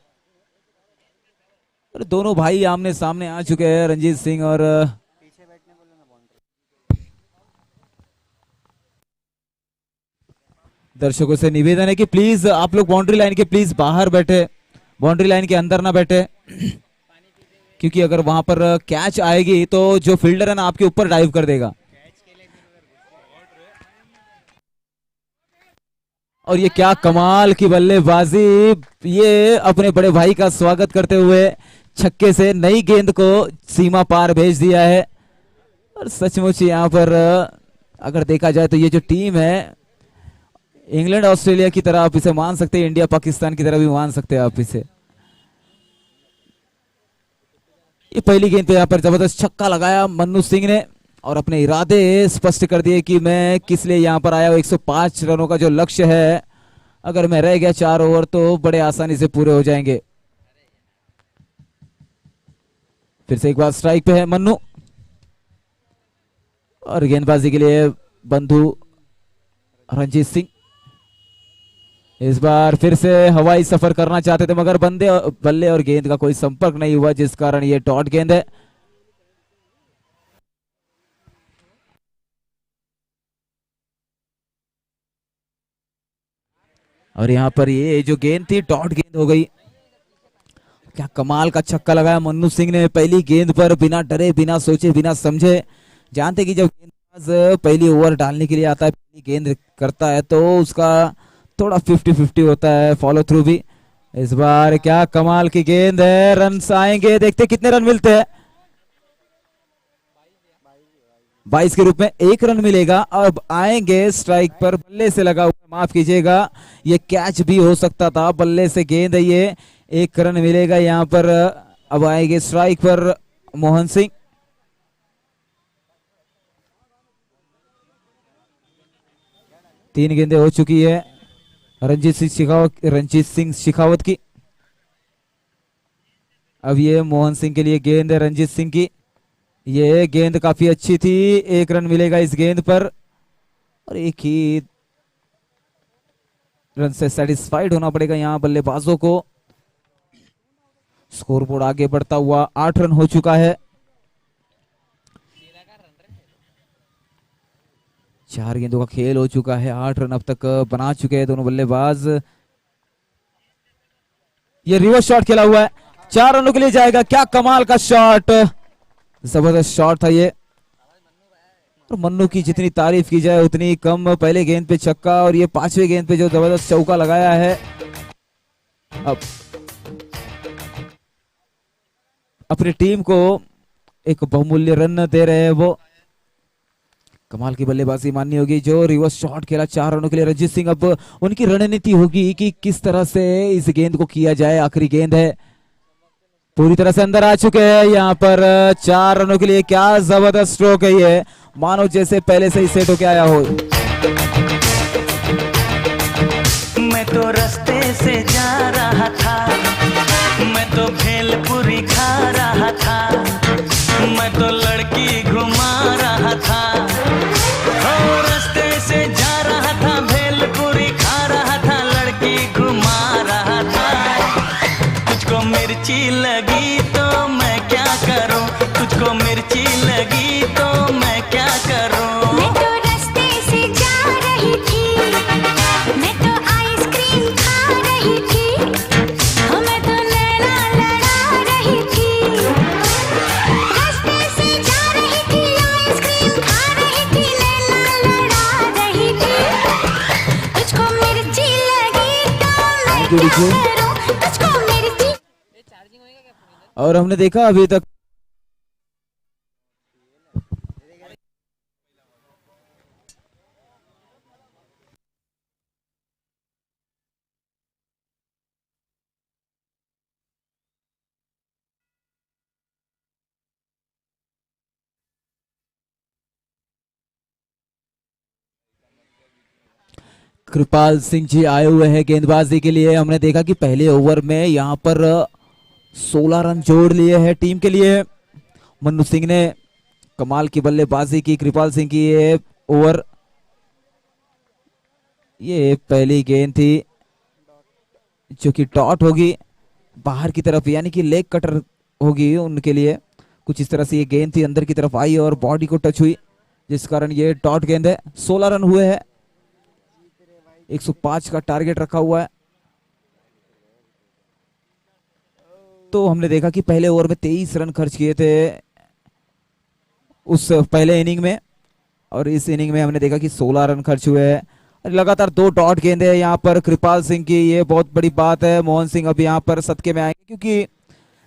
Speaker 2: और दोनों भाई आमने सामने आ चुके हैं, रंजीत सिंह और दर्शकों से निवेदन है कि प्लीज आप लोग बाउंड्री लाइन के प्लीज बाहर बैठे, बाउंड्री लाइन के अंदर ना बैठे, क्योंकि अगर वहां पर कैच आएगी तो जो फील्डर है ना आपके ऊपर डाइव कर देगा। और ये क्या कमाल की बल्लेबाजी, ये अपने बड़े भाई का स्वागत करते हुए छक्के से नई गेंद को सीमा पार भेज दिया है। और सचमुच यहाँ पर अगर देखा जाए तो ये जो टीम है, इंग्लैंड ऑस्ट्रेलिया की तरह आप इसे मान सकते हैं, इंडिया पाकिस्तान की तरह भी मान सकते हैं आप इसे। ये पहली गेंद पे यहाँ पर जबरदस्त छक्का लगाया मन्नू सिंह ने, और अपने इरादे स्पष्ट कर दिए कि मैं किस लिए यहाँ पर आया हूँ। 105 रनों का जो लक्ष्य है, अगर मैं रह गया 4 ओवर तो बड़े आसानी से पूरे हो जाएंगे। फिर से एक बार स्ट्राइक पे है मन्नू, और गेंदबाजी के लिए बंधु रंजीत सिंह इस बार फिर से हवाई सफर करना चाहते थे, मगर बल्ले और गेंद का कोई संपर्क नहीं हुआ, जिस कारण ये डॉट गेंद है। और यहाँ पर ये जो गेंद थी डॉट गेंद हो गई। क्या कमाल का छक्का लगाया मन्नू सिंह ने पहली गेंद पर, बिना डरे, बिना सोचे, बिना समझे। जानते कि जब गेंदबाज पहली ओवर डालने के लिए आता है, पहली गेंद करता है, तो उसका थोड़ा 50-50 होता है फॉलो थ्रू भी। इस बार क्या कमाल की गेंद है, रन आएंगे, देखते कितने रन मिलते हैं। 22 के रूप में 1 रन मिलेगा। अब आएंगे स्ट्राइक पर, बल्ले से लगा हुआ, माफ कीजिएगा, ये कैच भी हो सकता था, बल्ले से गेंद है ये, 1 रन मिलेगा यहाँ पर। अब आएंगे स्ट्राइक पर मोहन सिंह, तीन गेंदें हो चुकी है रंजीत सिंह शेखावत की। अब ये मोहन सिंह के लिए गेंद है रंजीत सिंह की, ये गेंद काफी अच्छी थी, 1 रन मिलेगा इस गेंद पर, और एक ही रन से सेटिस्फाइड होना पड़ेगा यहाँ बल्लेबाजों को। स्कोरबोर्ड आगे बढ़ता हुआ 8 रन हो चुका है। 4 गेंदों का खेल हो चुका है, 8 रन अब तक बना चुके हैं दोनों बल्लेबाज। ये रिवर्स शॉट खेला हुआ है, 4 रनों के लिए जाएगा। क्या कमाल का शॉट, जबरदस्त शॉट था ये, और मन्नू की जितनी तारीफ की जाए उतनी कम। पहले गेंद पे छक्का, और ये 5वें गेंद पे जो जबरदस्त चौका लगाया है। अब अपनी टीम को एक बहुमूल्य रन दे रहे हैं वो। कमाल की बल्लेबाजी माननी होगी, जो रिवर्स शॉट खेला 4 रनों के लिए रंजीत सिंह। अब उनकी रणनीति होगी कि किस तरह से इस गेंद को किया जाए। आखिरी गेंद है, पूरी तरह से अंदर आ चुके हैं यहाँ पर 4 रनों के लिए। क्या जबरदस्त स्ट्रोक है ये, मानो जैसे पहले से ही सेट होके आया हो।
Speaker 4: मैं तो रास्ते से जा रहा था, मैं तो भेलपुरी खा रहा था, मैं तो लड़की घुमा रहा था। ओ रास्ते से जा रहा था, भेलपुरी खा रहा था, लड़की घुमा रहा था। तुझको मिर्ची लगी तो मैं क्या करूं, तुझको मिर्ची लगी तो मैं क्या करूं।
Speaker 5: मैं तो रास्ते से जा रही थी, मैं तो आइसक्रीम खा रही थी, मैं तो लैला लड़ा रही थी। रास्ते से जा रही थी, आइसक्रीम खा रही थी, लैला लड़ा रही थी। तुझको मिर्ची लगी तो मैं क्या करूं, तुझको मिर्ची।
Speaker 2: और हमने देखा अभी तक कृपाल सिंह जी आए हुए हैं गेंदबाजी के लिए। हमने देखा कि पहले ओवर में यहाँ पर 16 रन जोड़ लिए हैं टीम के लिए। मन्नू सिंह ने कमाल की बल्लेबाजी की। कृपाल सिंह की ये ओवर, ये पहली गेंद थी जो कि डॉट होगी बाहर की तरफ, यानी कि लेग कटर होगी उनके लिए। कुछ इस तरह से ये गेंद थी, अंदर की तरफ आई और बॉडी को टच हुई, जिस कारण ये डॉट गेंद है। 16 रन हुए हैं, 105 का टारगेट रखा हुआ है। तो हमने देखा कि पहले ओवर में 23 रन खर्च किए थे उस पहले इनिंग में, और इस इनिंग में हमने देखा कि 16 रन खर्च हुए हैं। लगातार 2 डॉट गेंदे हैं यहाँ पर कृपाल सिंह की, ये बहुत बड़ी बात है। मोहन सिंह अब यहाँ पर सदके में आएंगे, क्योंकि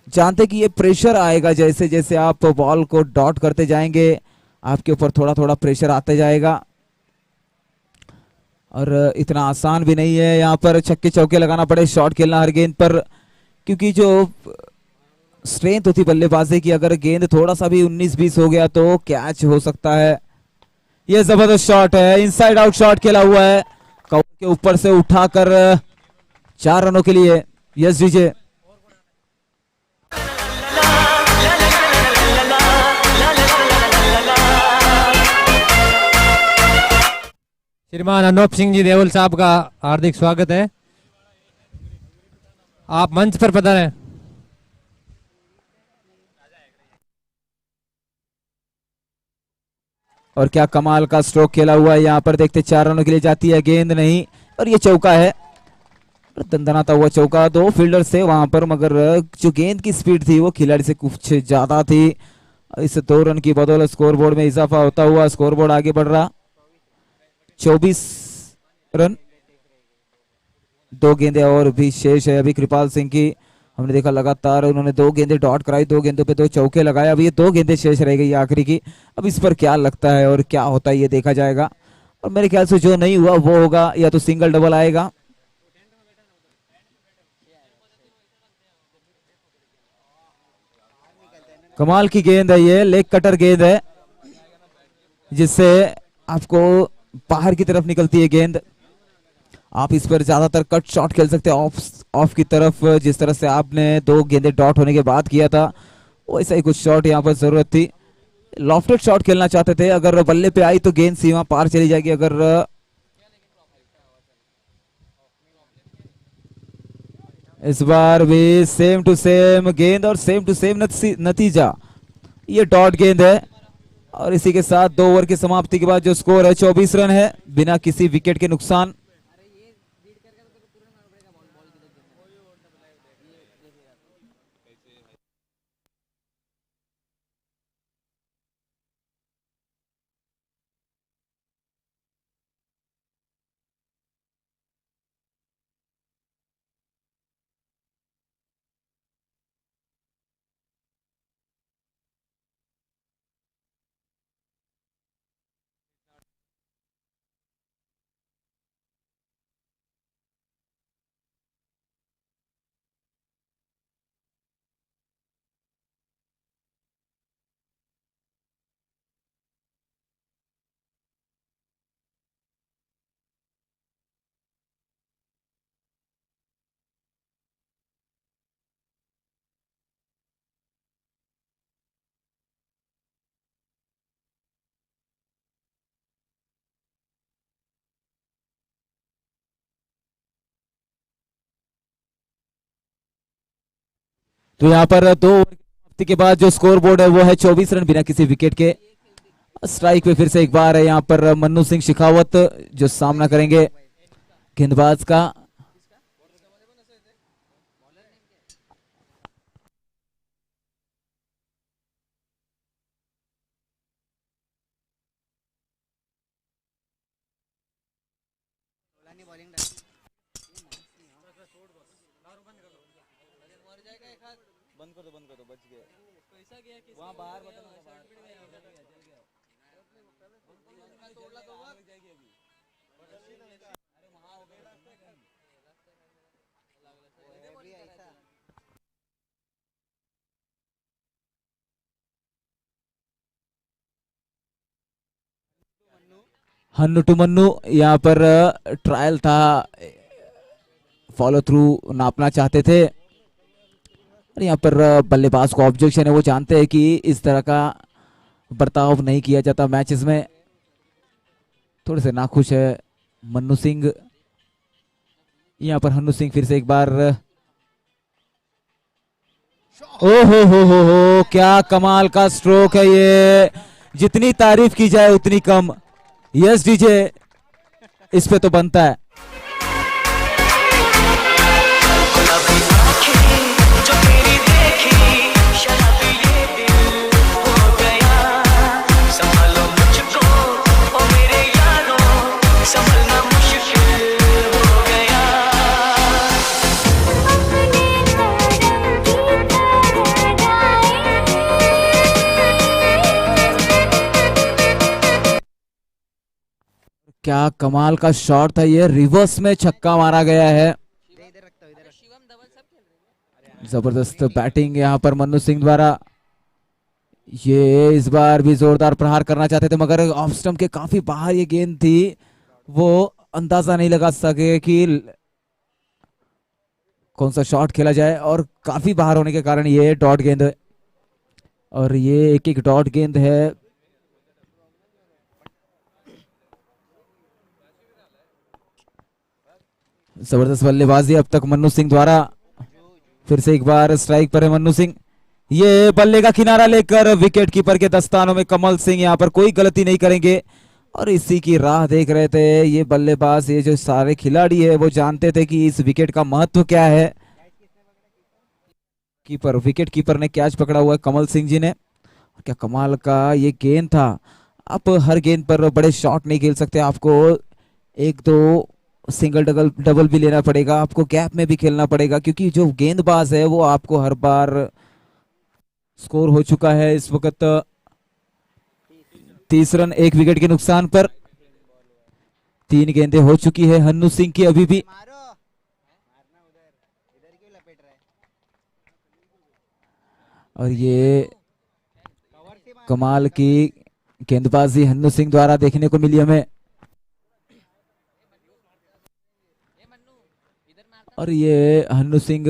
Speaker 2: जानते कि ये प्रेशर आएगा, जैसे जैसे आप बॉल को डॉट करते जाएंगे आपके ऊपर थोड़ा थोड़ा प्रेशर आते जाएगा। और इतना आसान भी नहीं है यहाँ पर छक्के चौके लगाना पड़े, शॉट खेलना हर गेंद पर, क्योंकि जो स्ट्रेंथ होती बल्लेबाजी की, अगर गेंद थोड़ा सा भी 19-20 हो गया तो कैच हो सकता है। यह जबरदस्त शॉट है, इनसाइड आउट शॉट खेला हुआ है, कवर के ऊपर से उठाकर 4 रनों के लिए यस विजय।
Speaker 6: श्रीमान अनूप सिंह जी देवल साहब का हार्दिक स्वागत है, आप मंच पर पधारें।
Speaker 2: और क्या कमाल का स्ट्रोक खेला हुआ है यहाँ पर, देखते 4 रनों के लिए जाती है गेंद, नहीं, और ये चौका है, दंदनाता हुआ चौका। 2 फील्डर थे वहां पर, मगर जो गेंद की स्पीड थी वो खिलाड़ी से कुछ ज्यादा थी। इस 2 रन की बदौलत स्कोरबोर्ड में इजाफा होता हुआ स्कोरबोर्ड आगे बढ़ रहा, 24 रन। 2 गेंदें और भी शेष है अभी कृपाल सिंह की। हमने देखा लगातार उन्होंने 2 गेंदें डॉट कराई, 2 गेंदों पे 2 चौके लगाए, अब ये 2 गेंदें शेष रह गई आखिरी की। अब इस पर क्या लगता है और क्या होता है ये देखा जाएगा, और मेरे ख्याल से जो नहीं हुआ वो होगा या तो सिंगल डबल आएगा। कमाल की गेंद है ये, लेग कटर गेंद है, जिससे आपको बाहर की तरफ निकलती है गेंद। आप इस पर ज्यादातर कट शॉट खेल सकते हैं ऑफ की तरफ, जिस तरह से आपने 2 गेंदे डॉट होने के बाद किया था वैसा ही कुछ शॉट यहाँ पर जरूरत थी। लॉफ्टेड शॉट खेलना चाहते थे, अगर बल्ले पे आई तो गेंद सीमा पार चली जाएगी। अगर इस बार भी सेम टू सेम गेंद और सेम टू सेम नतीजा, ये डॉट गेंद है। और इसी के साथ 2 ओवर की समाप्ति के बाद जो स्कोर है 24 रन है, बिना किसी विकेट के नुकसान। तो यहाँ पर 2 ओवर की समाप्ति के बाद जो स्कोर बोर्ड है वो है 24 रन बिना किसी विकेट के। स्ट्राइक पे फिर से एक बार है यहाँ पर मन्नू सिंह शेखावत जो सामना करेंगे गेंदबाज का।
Speaker 1: बंद कर दो बच गए वहाँ बाहर बटन होगा,
Speaker 2: हन्नू टू मन्नू यहाँ पर ट्रायल था, फॉलो थ्रू नापना चाहते थे और यहाँ पर बल्लेबाज को ऑब्जेक्शन है। वो जानते हैं कि इस तरह का बर्ताव नहीं किया जाता मैचेस में। थोड़े से नाखुश है मन्नू सिंह। यहाँ पर हन्नू सिंह फिर से एक बार, ओ हो, क्या कमाल का स्ट्रोक है ये, जितनी तारीफ की जाए उतनी कम। यस डीजे, इस पे तो बनता है।
Speaker 4: जो तेरी देखी शराबी ये दिल हो गया, संभालो मुझको ओ मेरे यारों, संभलना मुश्किल हो गया।
Speaker 2: क्या कमाल का शॉट था ये, रिवर्स में छक्का मारा गया है। जबरदस्त बैटिंग यहाँ पर मन्नू सिंह द्वारा। ये इस बार भी जोरदार प्रहार करना चाहते थे मगर ऑफ स्टंप के काफी बाहर ये गेंद थी, वो अंदाजा नहीं लगा सके कि कौन सा शॉट खेला जाए और काफी बाहर होने के कारण ये डॉट गेंद है और ये एक डॉट गेंद है। जबरदस्त बल्लेबाजी अब तक मन्नू सिंह द्वारा। फिर से एक बार स्ट्राइक पर है मन्नू सिंह। ये बल्ले का किनारा लेकर विकेट कीपर के दस्तानों में कमल सिंह यहाँ पर कोई गलती नहीं करेंगे और इसी की राह देख रहे थे। ये बल्लेबाज, ये जो सारे खिलाड़ी है वो जानते थे कि इस विकेट का महत्व क्या है। कीपर, विकेट कीपर ने कैच पकड़ा हुआ है कमल सिंह जी ने। क्या कमाल का ये गेंद था। आप हर गेंद पर बड़े शॉट नहीं खेल सकते, आपको 1-2 सिंगल डबल भी लेना पड़ेगा, आपको गैप में भी खेलना पड़ेगा क्योंकि जो गेंदबाज है वो आपको हर बार स्कोर हो चुका है इस वक्त 30 रन 1 विकेट के नुकसान पर। 3 गेंदें हो चुकी है हन्नू सिंह की अभी भी। और ये कमाल की गेंदबाजी हन्नू सिंह द्वारा देखने को मिली हमें। और ये हन्नू सिंह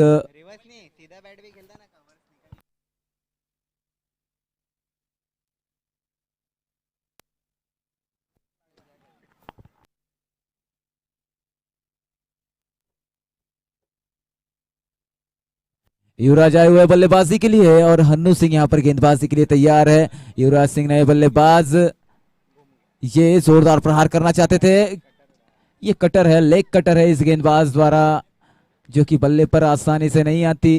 Speaker 2: युवराज आए हुए बल्लेबाजी के लिए और हन्नू सिंह यहाँ पर गेंदबाजी के लिए तैयार है। युवराज सिंह नए बल्लेबाज, ये जोरदार प्रहार करना चाहते थे। ये कटर है, लेग कटर है इस गेंदबाज द्वारा जो कि बल्ले पर आसानी से नहीं आती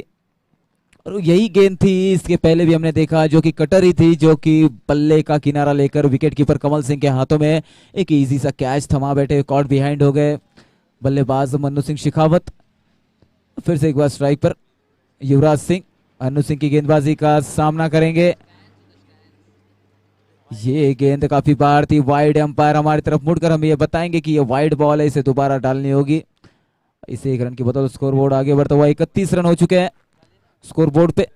Speaker 2: और यही गेंद थी इसके पहले भी हमने देखा जो कि कटर ही थी, जो कि बल्ले का किनारा लेकर विकेट कीपर कमल सिंह के हाथों में एक इजी सा कैच थमा बैठे, कॉट बिहाइंड हो गए बल्लेबाज मन्नू सिंह शेखावत। फिर से एक बार स्ट्राइक पर युवराज सिंह हन्नू सिंह की गेंदबाजी का सामना करेंगे। ये गेंद काफी बाहर थी, वाइड। अंपायर हमारी तरफ मुड़कर हमें ये बताएंगे कि ये वाइड बॉल है, इसे दोबारा डालनी होगी। इसे 1 रन की बदौलत स्कोर बोर्ड आगे बढ़ता हुआ 31 रन हो चुके हैं स्कोर बोर्ड पे।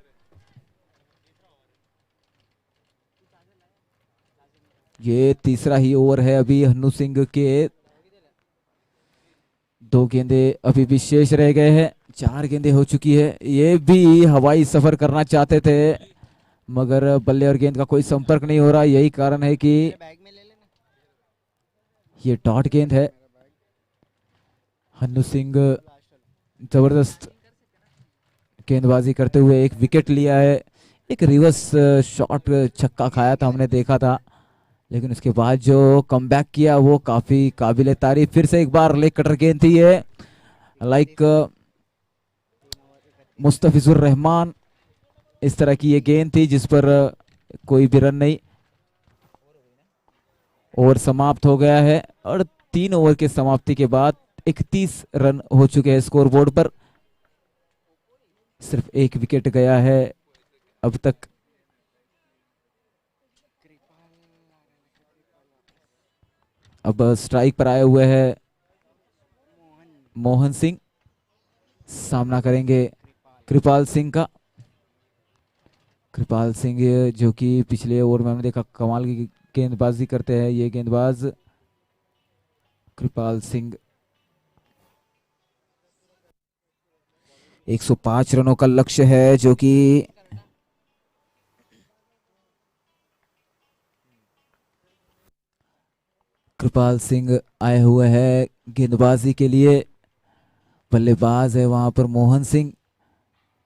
Speaker 2: ये तीसरा ही ओवर है अभी हन्नू सिंह के, 2 गेंदे अभी भी शेष रह गए हैं, 4 गेंदें हो चुकी है। ये भी हवाई सफर करना चाहते थे मगर बल्ले और गेंद का कोई संपर्क नहीं हो रहा, यही कारण है कि ये डॉट गेंद है। हन्नू सिंह जबरदस्त गेंदबाजी करते हुए एक विकेट लिया है। एक रिवर्स शॉट छक्का खाया था, हमने देखा था, लेकिन उसके बाद जो कमबैक किया वो काफी काबिले तारीफ। फिर से एक बार लेग कटर गेंद थी ये, लाइक मुस्तफिजुर रहमान, इस तरह की ये गेंद थी जिस पर कोई भी रन नहीं। ओवर समाप्त हो गया है और 3 ओवर के समाप्ति के बाद 31 रन हो चुके हैं स्कोरबोर्ड पर। सिर्फ एक विकेट गया है अब तक। अब स्ट्राइक पर आए हुए हैं मोहन सिंह, सामना करेंगे कृपाल सिंह का। कृपाल सिंह जो कि पिछले ओवर में हमने देखा कमाल की गेंदबाजी करते हैं ये गेंदबाज कृपाल सिंह। 105 रनों का लक्ष्य है जो कि कृपाल सिंह आए हुए हैं गेंदबाजी के लिए। बल्लेबाज है वहां पर मोहन सिंह,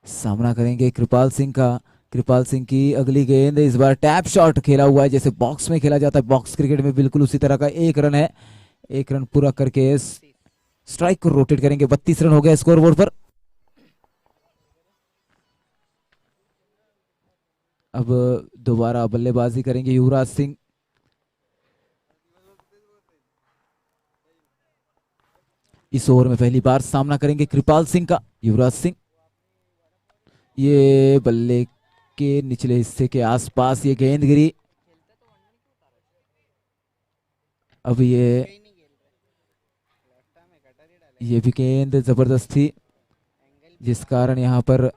Speaker 2: सामना करेंगे कृपाल सिंह का। कृपाल सिंह की अगली गेंद, इस बार टैप शॉट खेला हुआ है जैसे बॉक्स में खेला जाता है बॉक्स क्रिकेट में, बिल्कुल उसी तरह का। 1 रन है, 1 रन पूरा करके स्ट्राइक को रोटेट करेंगे। 32 रन हो गए स्कोरबोर्ड पर। अब दोबारा बल्लेबाजी करेंगे युवराज सिंह। इस ओवर में पहली बार सामना करेंगे कृपाल सिंह का। युवराज सिंह, ये बल्ले के निचले हिस्से के आसपास ये गेंद गिरी। अब ये भी गेंद जबरदस्त थी जिस कारण यहां पर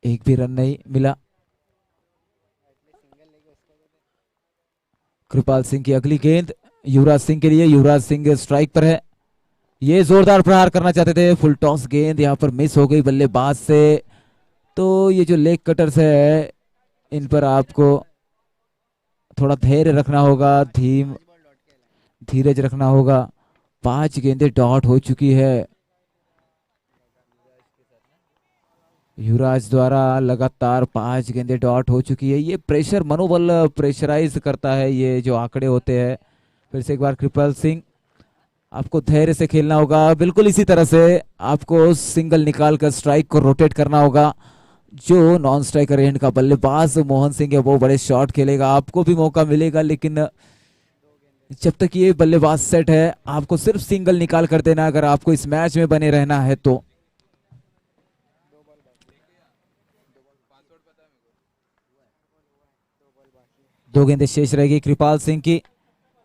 Speaker 2: एक भी रन नहीं मिला। कृपाल सिंह की अगली गेंद युवराज सिंह के लिए। युवराज सिंह स्ट्राइक पर है, ये जोरदार प्रहार करना चाहते थे, फुल टॉस गेंद यहां पर मिस हो गई बल्लेबाज से। तो ये जो लेग कटर्स है इन पर आपको थोड़ा धैर्य रखना होगा, धीरज रखना होगा। 5 गेंदें डॉट हो चुकी है। युवराज द्वारा लगातार 5 गेंदें डॉट हो चुकी है। ये प्रेशर, मनोबल प्रेशराइज करता है ये जो आंकड़े होते हैं। फिर से एक बार कृपाल सिंह, आपको धैर्य से खेलना होगा। बिल्कुल इसी तरह से आपको सिंगल निकालकर स्ट्राइक को रोटेट करना होगा। जो नॉन स्ट्राइकर एंड का बल्लेबाज मोहन सिंह है वो बड़े शॉट खेलेगा, आपको भी मौका मिलेगा, लेकिन जब तक ये बल्लेबाज सेट है आपको सिर्फ सिंगल निकाल कर देना अगर आपको इस मैच में बने रहना है तो। दो गेंदें शेष रहेगी कृपाल सिंह की।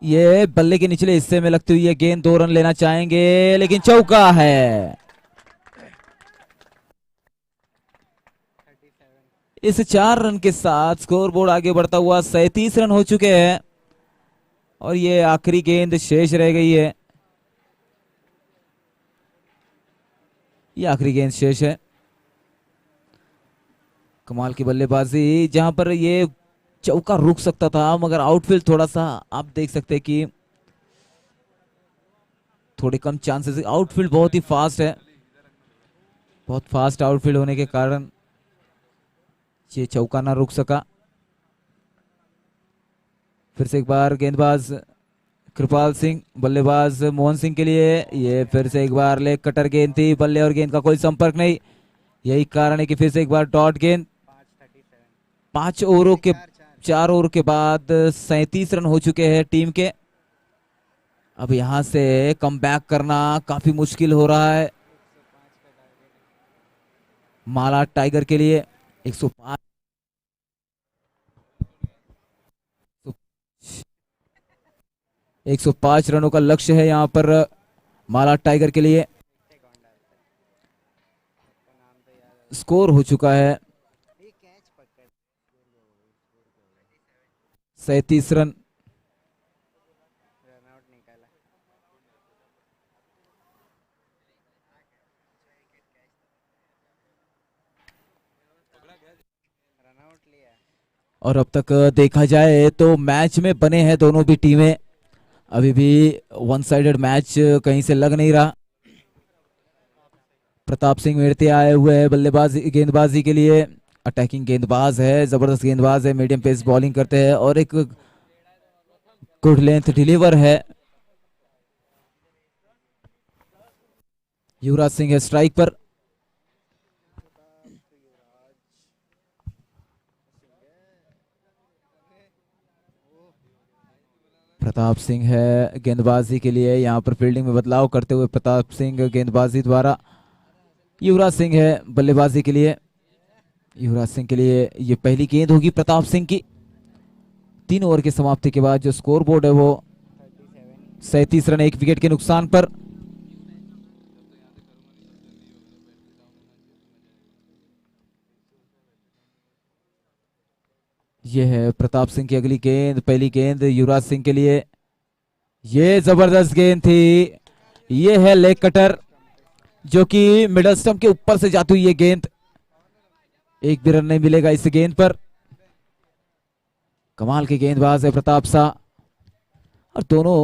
Speaker 2: ये बल्ले के निचले हिस्से में लगती हुई ये गेंद, 2 रन लेना चाहेंगे लेकिन चौका है। इस 4 रन के साथ स्कोरबोर्ड आगे बढ़ता हुआ 37 रन हो चुके हैं और ये आखिरी गेंद शेष रह गई है। ये आखिरी गेंद शेष है। कमाल की बल्लेबाजी, जहां पर ये चौका रुक सकता था मगर आउटफील्ड थोड़ा सा आप देख सकते हैं कि थोड़े कम चांसेस। आउटफील्ड बहुत ही फास्ट है, बहुत फास्ट आउटफील्ड होने के कारण ये चौका ना रुक सका। फिर से एक बार गेंदबाज कृपाल सिंह, बल्लेबाज मोहन सिंह के लिए। ये फिर से एक बार लेग कटर गेंद थी, बल्ले और गेंद का कोई संपर्क नहीं, यही कारण है कि फिर से एक बार डॉट गेंद। 4 ओवर के बाद 37 रन हो चुके हैं टीम के। अब यहां से कमबैक करना काफी मुश्किल हो रहा है माला टाइगर के लिए। 105 रनों का लक्ष्य है यहां पर माला टाइगर के लिए। स्कोर हो चुका है 37 रन। और अब तक देखा जाए तो मैच में बने हैं दोनों भी टीमें, अभी भी वन साइडेड मैच कहीं से लग नहीं रहा। प्रताप सिंह मेड़ते आए हुए हैं बल्लेबाजी गेंदबाजी के लिए। अटैकिंग गेंदबाज है, जबरदस्त गेंदबाज है, मीडियम पेस बॉलिंग करते हैं और एक गुड लेंथ डिलीवर है। युवराज सिंह है स्ट्राइक पर। प्रताप सिंह है गेंदबाजी के लिए, यहां पर फील्डिंग में बदलाव करते हुए प्रताप सिंह गेंदबाजी द्वारा। युवराज सिंह है बल्लेबाजी के लिए। युवराज सिंह के लिए ये पहली गेंद होगी प्रताप सिंह की। 3 ओवर की समाप्ति के बाद जो स्कोर बोर्ड है वो 37 रन 1 विकेट के नुकसान पर। यह है प्रताप सिंह की अगली गेंद, पहली गेंद युवराज सिंह के लिए। ये जबरदस्त गेंद थी, ये है लेग कटर जो कि मिडल स्टंप के ऊपर से जाती हुई ये गेंद। एक भी रन नहीं मिलेगा इस गेंद पर। कमाल के गेंदबाज है प्रताप शाह और दोनों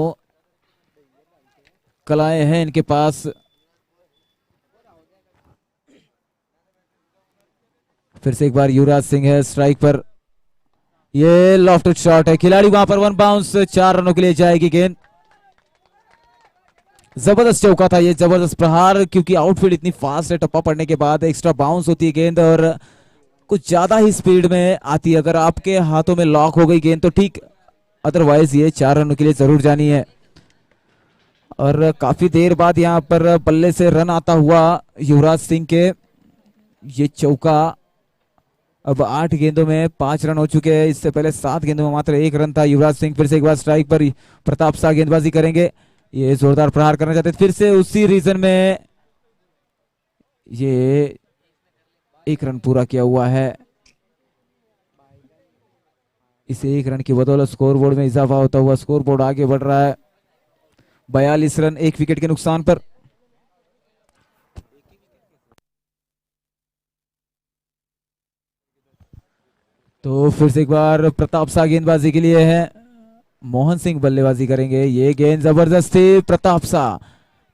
Speaker 2: कलाएं हैं इनके पास। फिर से एक बार युवराज सिंह है स्ट्राइक पर। ये लॉफ्टेड शॉट है, खिलाड़ी वहां पर 1 बाउंस, 4 रनों के लिए जाएगी गेंद। जबरदस्त चौका था ये, जबरदस्त प्रहार, क्योंकि आउटफील्ड इतनी फास्ट है, टप्पा पड़ने के बाद एक्स्ट्रा बाउंस होती है गेंद और कुछ ज्यादा ही स्पीड में आती है। अगर आपके हाथों में लॉक हो गई गेंद तो ठीक, अदरवाइज ये 4 रनों के लिए जरूर जानी है। और काफी देर बाद यहां पर बल्ले से रन आता हुआ युवराज सिंह के। ये चौका, अब 8 गेंदों में 5 रन हो चुके हैं, इससे पहले 7 गेंदों में मात्र 1 रन था। युवराज सिंह फिर से एक बार स्ट्राइक पर, प्रताप शाह गेंदबाजी करेंगे। ये जोरदार प्रहार करना चाहते हैं, फिर से उसी रीजन में ये 1 रन पूरा किया हुआ है। इसे 1 रन की बदौलत स्कोर बोर्ड में इजाफा होता हुआ स्कोर बोर्ड आगे बढ़ रहा है 42 रन 1 विकेट के नुकसान पर। तो फिर से एक बार प्रताप शाह गेंदबाजी के लिए है, मोहन सिंह बल्लेबाजी करेंगे। ये गेंद जबरदस्त थी, प्रताप शाह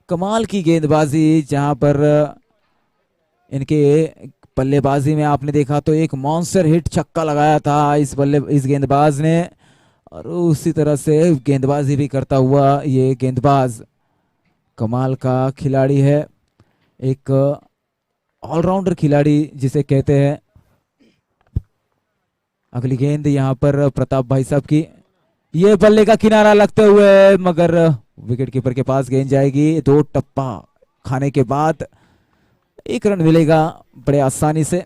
Speaker 2: कमाल की गेंदबाजी, जहां पर इनके बल्लेबाजी में आपने देखा तो एक मॉन्स्टर हिट छक्का लगाया था इस गेंदबाज ने, और उसी तरह से गेंदबाजी भी करता हुआ ये गेंदबाज कमाल का खिलाड़ी है, एक ऑलराउंडर खिलाड़ी जिसे कहते हैं। अगली गेंद यहां पर प्रताप भाई साहब की, ये बल्ले का किनारा लगते हुए मगर विकेट कीपर के पास गेंद जाएगी। 2 टप्पा खाने के बाद 1 रन मिलेगा बड़े आसानी से।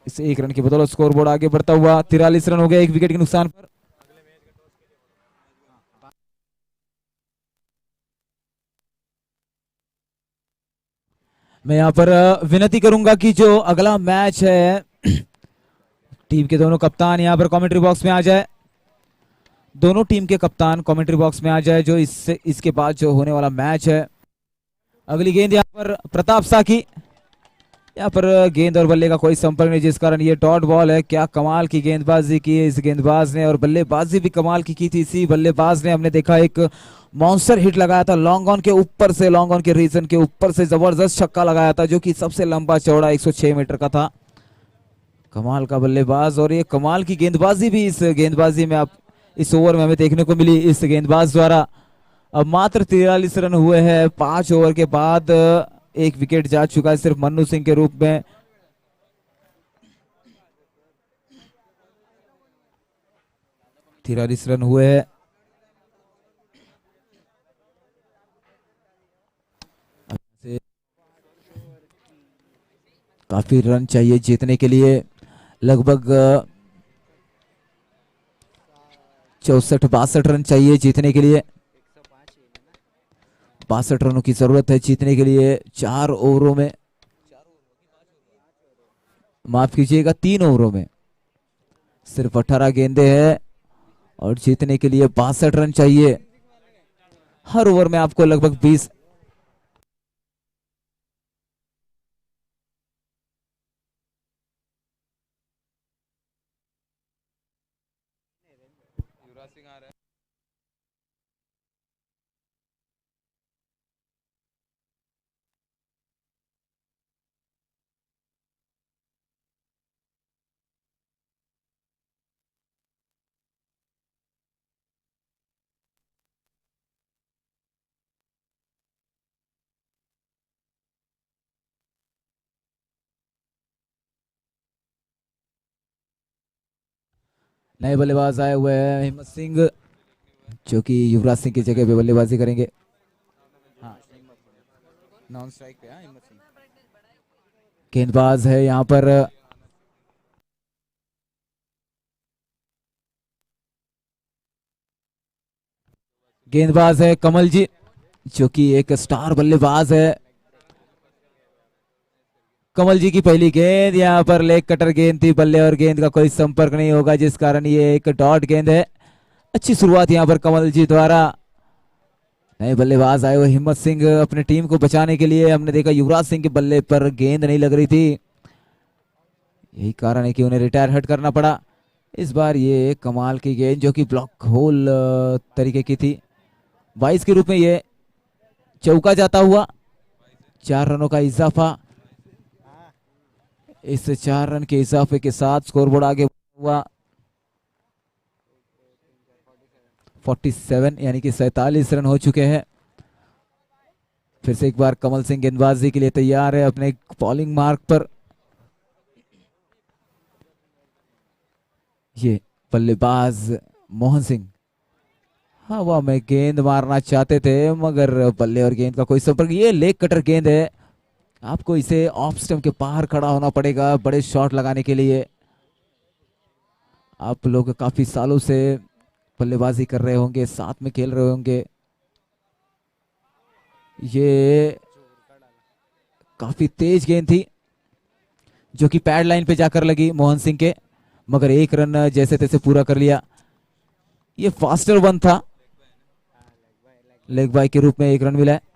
Speaker 2: इस 1 रन की बदौलत स्कोर बोर्ड आगे बढ़ता हुआ 43 रन हो गए 1 विकेट के नुकसान पर। मैं यहां पर विनती करूंगा कि जो अगला मैच है टीम के दोनों कप्तान यहां पर कमेंट्री बॉक्स में आ जाए। दोनों टीम के कप्तान कमेंट्री बॉक्स में आ जाए, जो इसके बाद जो होने वाला मैच है। अगली गेंद यहां पर प्रताप शाह की, यहाँ पर गेंद और बल्ले का कोई संपर्क नहीं, जिस कारण ये डॉट बॉल है। क्या कमाल की गेंदबाजी की है इस गेंदबाज ने, और बल्लेबाजी भी कमाल की थी इसी बल्लेबाज ने। हमने देखा एक मॉन्स्टर हिट लगाया था लॉन्ग ऑन के ऊपर से, लॉन्ग ऑन के रीजन के ऊपर से जबरदस्त छक्का लगाया था, जो कि सबसे लंबा चौड़ा 106 मीटर का था। कमाल का बल्लेबाज, और ये कमाल की गेंदबाजी भी इस गेंदबाजी में आप इस ओवर में हमें देखने को मिली इस गेंदबाज द्वारा। अब मात्र 43 रन हुए हैं 5 ओवर के बाद, 1 विकेट जा चुका है सिर्फ मन्नू सिंह के रूप में। तिरालीस रन हुए हैं। काफी रन चाहिए जीतने के लिए, लगभग 64-62 रन चाहिए जीतने के लिए। 62 रनों की जरूरत है जीतने के लिए 4 ओवरों में, माफ कीजिएगा 3 ओवरों में सिर्फ 18 गेंदे हैं और जीतने के लिए 62 रन चाहिए। हर ओवर में आपको लगभग 20 नए बल्लेबाज आए हुए हैं हिम्मत सिंह, जो कि युवराज सिंह की जगह पे बल्लेबाजी करेंगे।
Speaker 1: हाँ नॉन स्ट्राइक पे। हाँ हिम्मत सिंह।
Speaker 2: गेंदबाज है यहाँ पर गेंदबाज है कमल जी, जो कि एक स्टार बल्लेबाज है। कमल जी की पहली गेंद यहाँ पर लेग कटर गेंद थी, बल्ले और गेंद का कोई संपर्क नहीं होगा, जिस कारण ये एक डॉट गेंद है। अच्छी शुरुआत यहाँ पर कमल जी द्वारा। नए बल्लेबाज आए हुए हिम्मत सिंह अपने टीम को बचाने के लिए, हमने देखा युवराज सिंह के बल्ले पर गेंद नहीं लग रही थी, यही कारण है कि उन्हें रिटायर हट करना पड़ा। इस बार ये कमाल की गेंद जो कि ब्लॉक होल तरीके की थी, 22 के रूप में ये चौका जाता हुआ। 4 रनों का इजाफा, इस 4 रन के इजाफे के साथ स्कोरबोर्ड आगे हुआ 47, यानी कि 47 रन हो चुके हैं। फिर से एक बार कमल सिंह गेंदबाजी के लिए तैयार है अपने बॉलिंग मार्क पर। ये बल्लेबाज मोहन सिंह हवा में गेंद मारना चाहते थे, मगर बल्ले और गेंद का कोई संपर्क। ये लेग कटर गेंद है, आपको इसे ऑफ स्टंप के बाहर खड़ा होना पड़ेगा बड़े शॉट लगाने के लिए। आप लोग काफी सालों से बल्लेबाजी कर रहे होंगे, साथ में खेल रहे होंगे। ये काफी तेज गेंद थी जो कि पैड लाइन पे जाकर लगी मोहन सिंह के, मगर 1 रन जैसे तैसे पूरा कर लिया। ये फास्टर वन था, लेग बाय के रूप में 1 रन मिला है।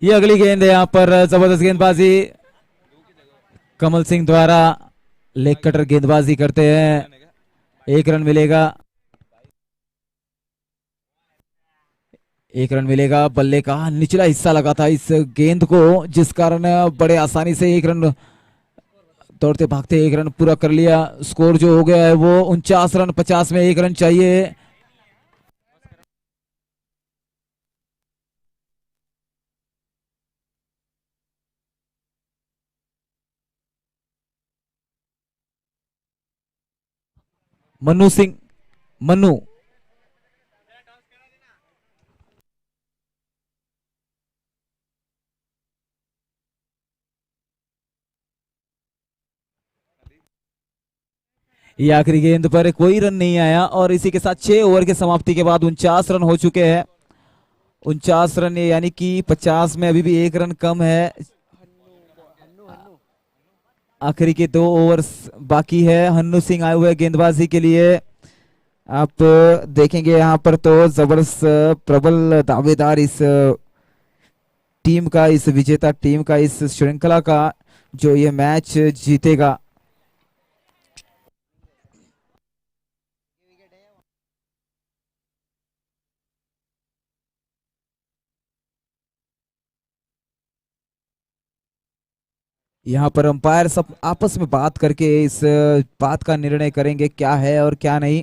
Speaker 2: ये अगली गेंद है, यहाँ पर जबरदस्त गेंदबाजी कमल सिंह द्वारा, लेग कटर गेंदबाजी करते हैं, 1 रन मिलेगा। 1 रन मिलेगा। बल्ले का निचला हिस्सा लगा था इस गेंद को, जिस कारण बड़े आसानी से 1 रन दौड़ते भागते 1 रन पूरा कर लिया। स्कोर जो हो गया है वो 49 रन, 50 में 1 रन चाहिए। मन्नू सिंह, मन्नू ये आखिरी गेंद पर कोई रन नहीं आया, और इसी के साथ 6 ओवर के समाप्ति के बाद 49 रन हो चुके हैं। 49 रन यानी कि 50 में अभी भी 1 रन कम है। आखिरी के 2 ओवर्स बाकी है। हन्नू सिंह आए हुए गेंदबाजी के लिए। आप देखेंगे यहाँ पर तो जबरदस्त प्रबल दावेदार इस टीम का, इस विजेता टीम का, इस श्रृंखला का जो ये मैच जीतेगा। यहाँ पर अंपायर सब आपस में बात करके इस बात का निर्णय करेंगे क्या है और क्या नहीं।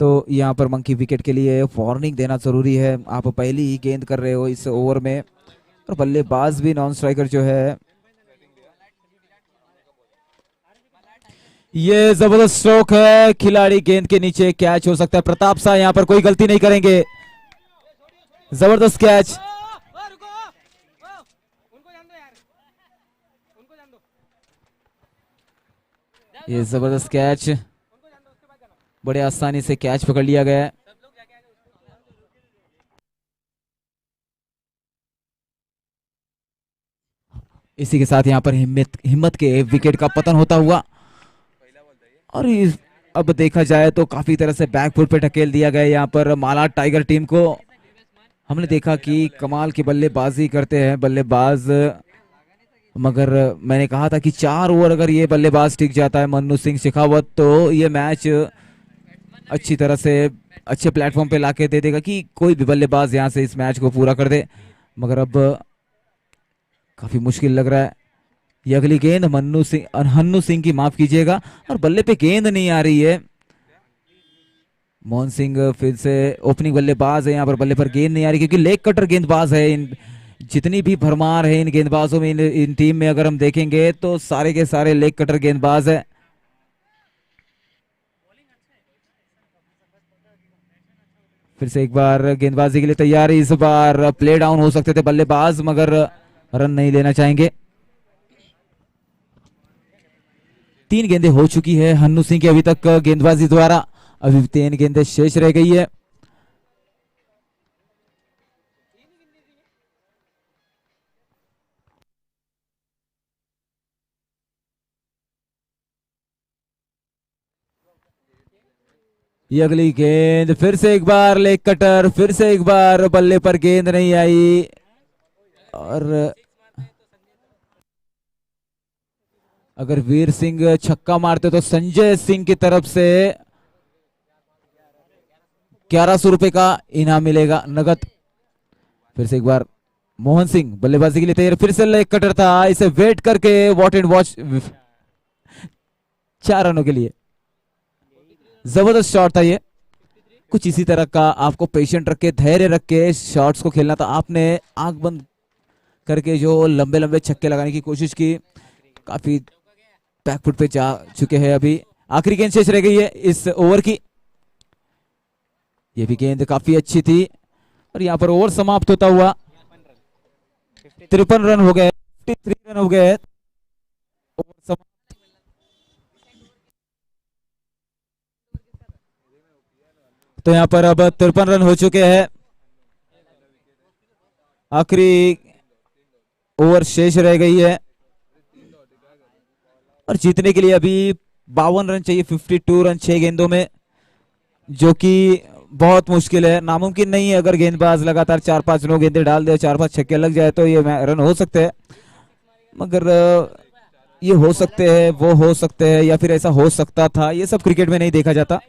Speaker 2: तो यहाँ पर मंकी विकेट के लिए वार्निंग देना जरूरी है। आप पहली ही गेंद कर रहे हो इस ओवर में, और बल्लेबाज भी नॉन स्ट्राइकर जो है। ये जबरदस्त स्ट्रोक है, खिलाड़ी गेंद के नीचे, कैच हो सकता है। प्रताप शाह यहाँ पर कोई गलती नहीं करेंगे, जबरदस्त कैच। ये जबरदस्त कैच, बड़े आसानी से कैच पकड़ लिया गया है। इसी के साथ यहाँ पर हिम्मत के विकेट का पतन होता हुआ, और अब देखा जाए तो काफी तरह से बैकफुट पे ढकेल दिया गया यहाँ पर मालाड टाइगर टीम को। हमने देखा कि कमाल की बल्लेबाजी करते हैं बल्लेबाज मगर मैंने कहा था कि 4 ओवर अगर ये बल्लेबाज टिक जाता है मन्नू सिंह शेखावत, तो ये मैच अच्छी तरह से अच्छे प्लेटफॉर्म पे लाके दे देगा कि कोई भी बल्लेबाज यहाँ से इस मैच को पूरा कर दे। मगर अब काफी मुश्किल लग रहा है। ये अगली गेंद हन्नू सिंह की, माफ कीजिएगा, और बल्ले पे गेंद नहीं आ रही है। मोहन सिंह फिर से ओपनिंग बल्लेबाज है, यहाँ पर बल्ले पर गेंद नहीं आ रही क्योंकि लेग कटर गेंदबाज है। इन जितनी भी भरमार है इन गेंदबाजों में, इन टीम में अगर हम देखेंगे तो सारे के सारे लेग कटर गेंदबाज है। फिर से एक बार गेंदबाजी के लिए तैयार। इस बार प्ले डाउन हो सकते थे बल्लेबाज, मगर रन नहीं लेना चाहेंगे। 3 गेंदें हो चुकी है हन्नू सिंह की अभी तक गेंदबाजी द्वारा, अभी 3 गेंदें शेष रह गई है। ये अगली गेंद फिर से एक बार लेग कटर, फिर से एक बार बल्ले पर गेंद नहीं आई। और अगर वीर सिंह छक्का मारते तो संजय सिंह की तरफ से 1100 रुपए का इनाम मिलेगा नगद। फिर से एक बार मोहन सिंह बल्लेबाजी के लिए तैयार, फिर से लेग कटर था, इसे वेट करके वॉट एंड वॉच 4 रनों के लिए जबरदस्त शॉट था ये। कुछ इसी तरह का आपको पेशेंट रख के, धैर्य रख के शॉट्स को खेलना था। आपने आंख बंद करके जो लंबे लंबे छक्के लगाने की कोशिश की, काफी बैकफुट पे जा चुके हैं। अभी आखिरी गेंद शेष रह गई है इस ओवर की। ये भी गेंद काफी अच्छी थी और यहाँ पर ओवर समाप्त होता हुआ 53 रन हो गए, 53 रन हो गए। तो यहाँ पर अब 53 रन हो चुके हैं। आखिरी ओवर शेष रह गई है और जीतने के लिए अभी 52 रन चाहिए, 52 रन 6 गेंदों में, जो कि बहुत मुश्किल है, नामुमकिन नहीं है। अगर गेंदबाज लगातार 4-5 9 गेंदें डाल दे, 4-5 छक्के लग जाए तो ये रन हो सकते हैं। मगर ये हो सकते हैं, वो हो सकते हैं, या फिर ऐसा हो सकता था, ये सब क्रिकेट में नहीं देखा जाता।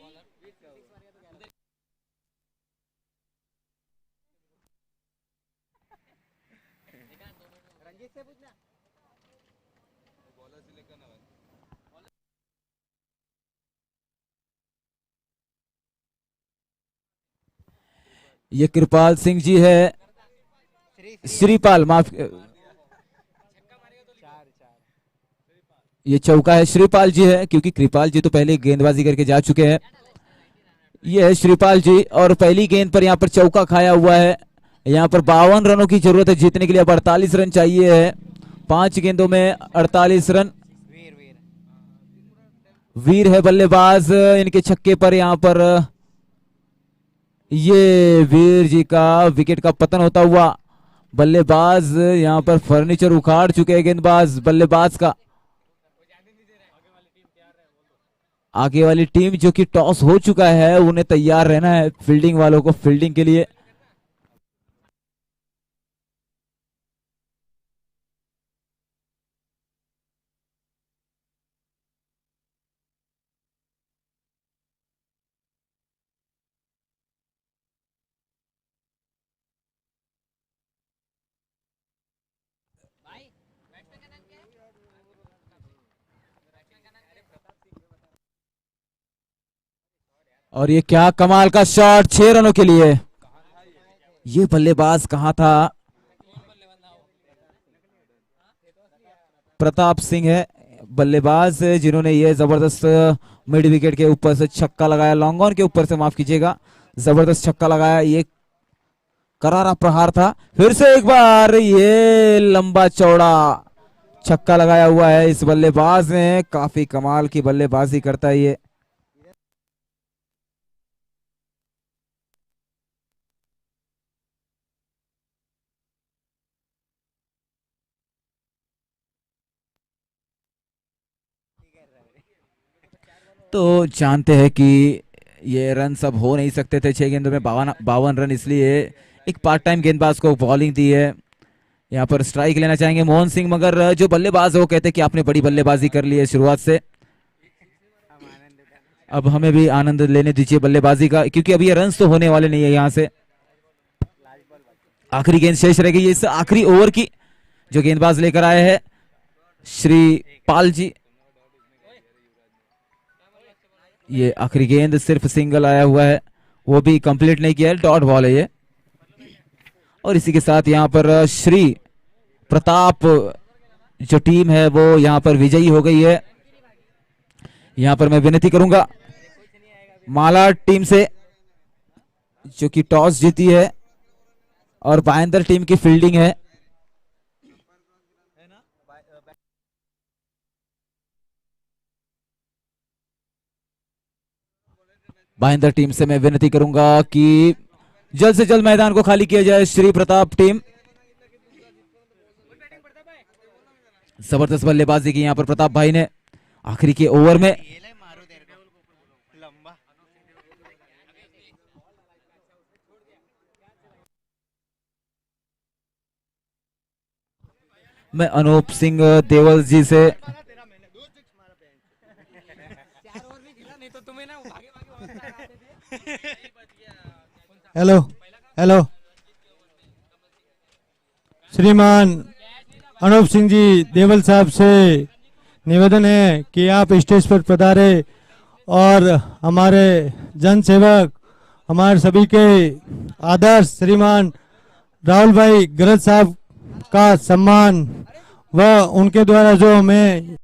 Speaker 2: ये कृपाल सिंह जी है, श्रीपाल, माफ, ये चौका है, श्रीपाल जी है, क्योंकि कृपाल जी तो पहले गेंदबाजी करके जा चुके हैं। ये है श्रीपाल जी और पहली गेंद पर यहाँ पर चौका खाया हुआ है। यहाँ पर 52 रनों की जरूरत है जीतने के लिए, अब 48 रन चाहिए है। 5 गेंदों में 48 रन। वीर है बल्लेबाज, इनके छक्के पर यहाँ पर ये वीर जी का विकेट का पतन होता हुआ। बल्लेबाज यहाँ पर फर्नीचर उखाड़ चुके हैं गेंदबाज बल्लेबाज का। आगे वाली टीम जो कि टॉस हो चुका है, उन्हें तैयार रहना है, फील्डिंग वालों को फील्डिंग के लिए। और ये क्या कमाल का शॉट, 6 रनों के लिए। ये बल्लेबाज कहां था? प्रताप सिंह है बल्लेबाज, जिन्होंने ये जबरदस्त मिड विकेट के ऊपर से छक्का लगाया, लॉन्ग ऑन के ऊपर से, माफ कीजिएगा, जबरदस्त छक्का लगाया। ये करारा प्रहार था। फिर से एक बार ये लंबा चौड़ा छक्का लगाया हुआ है इस बल्लेबाज ने। काफी कमाल की बल्लेबाजी करता है ये। तो जानते हैं कि ये रन सब हो नहीं सकते थे 6 गेंदों में 52 रन, इसलिए एक पार्ट टाइम गेंदबाज को बॉलिंग दी है। यहाँ पर स्ट्राइक लेना चाहेंगे मोहन सिंह, मगर जो बल्लेबाज है वो कहते हैं कि आपने बड़ी बल्लेबाजी कर ली है शुरुआत से, अब हमें भी आनंद लेने दीजिए बल्लेबाजी का, क्योंकि अभी ये रन्स तो होने वाले नहीं है। यहाँ से आखिरी गेंद शेष रह गई, इस आखिरी ओवर की जो गेंदबाज लेकर आए हैं श्री पाल जी। ये आखिरी गेंद सिर्फ सिंगल आया हुआ है, वो भी कंप्लीट नहीं किया है, डॉट बॉल है ये। और इसी के साथ यहाँ पर श्री प्रताप जो टीम है वो यहाँ पर विजयी हो गई है। यहाँ पर मैं विनती करूंगा माला टीम से जो कि टॉस जीती है और भाईंदर टीम की फील्डिंग है, भाईंदर टीम से मैं विनती करूंगा कि जल्द से जल्द मैदान को खाली किया जाए। श्री प्रताप टीम जबरदस्त बल्लेबाजी की यहाँ पर प्रताप भाई ने आखिरी के ओवर में। मैं अनूप सिंह देवल जी से
Speaker 6: हेलो हेलो श्रीमान अनूप सिंह जी देवल साहब से निवेदन है कि आप स्टेज पर पधारे और हमारे जन सेवक हमारे सभी के आदर्श श्रीमान राहुल भाई गरज साहब का सम्मान व उनके द्वारा जो हमें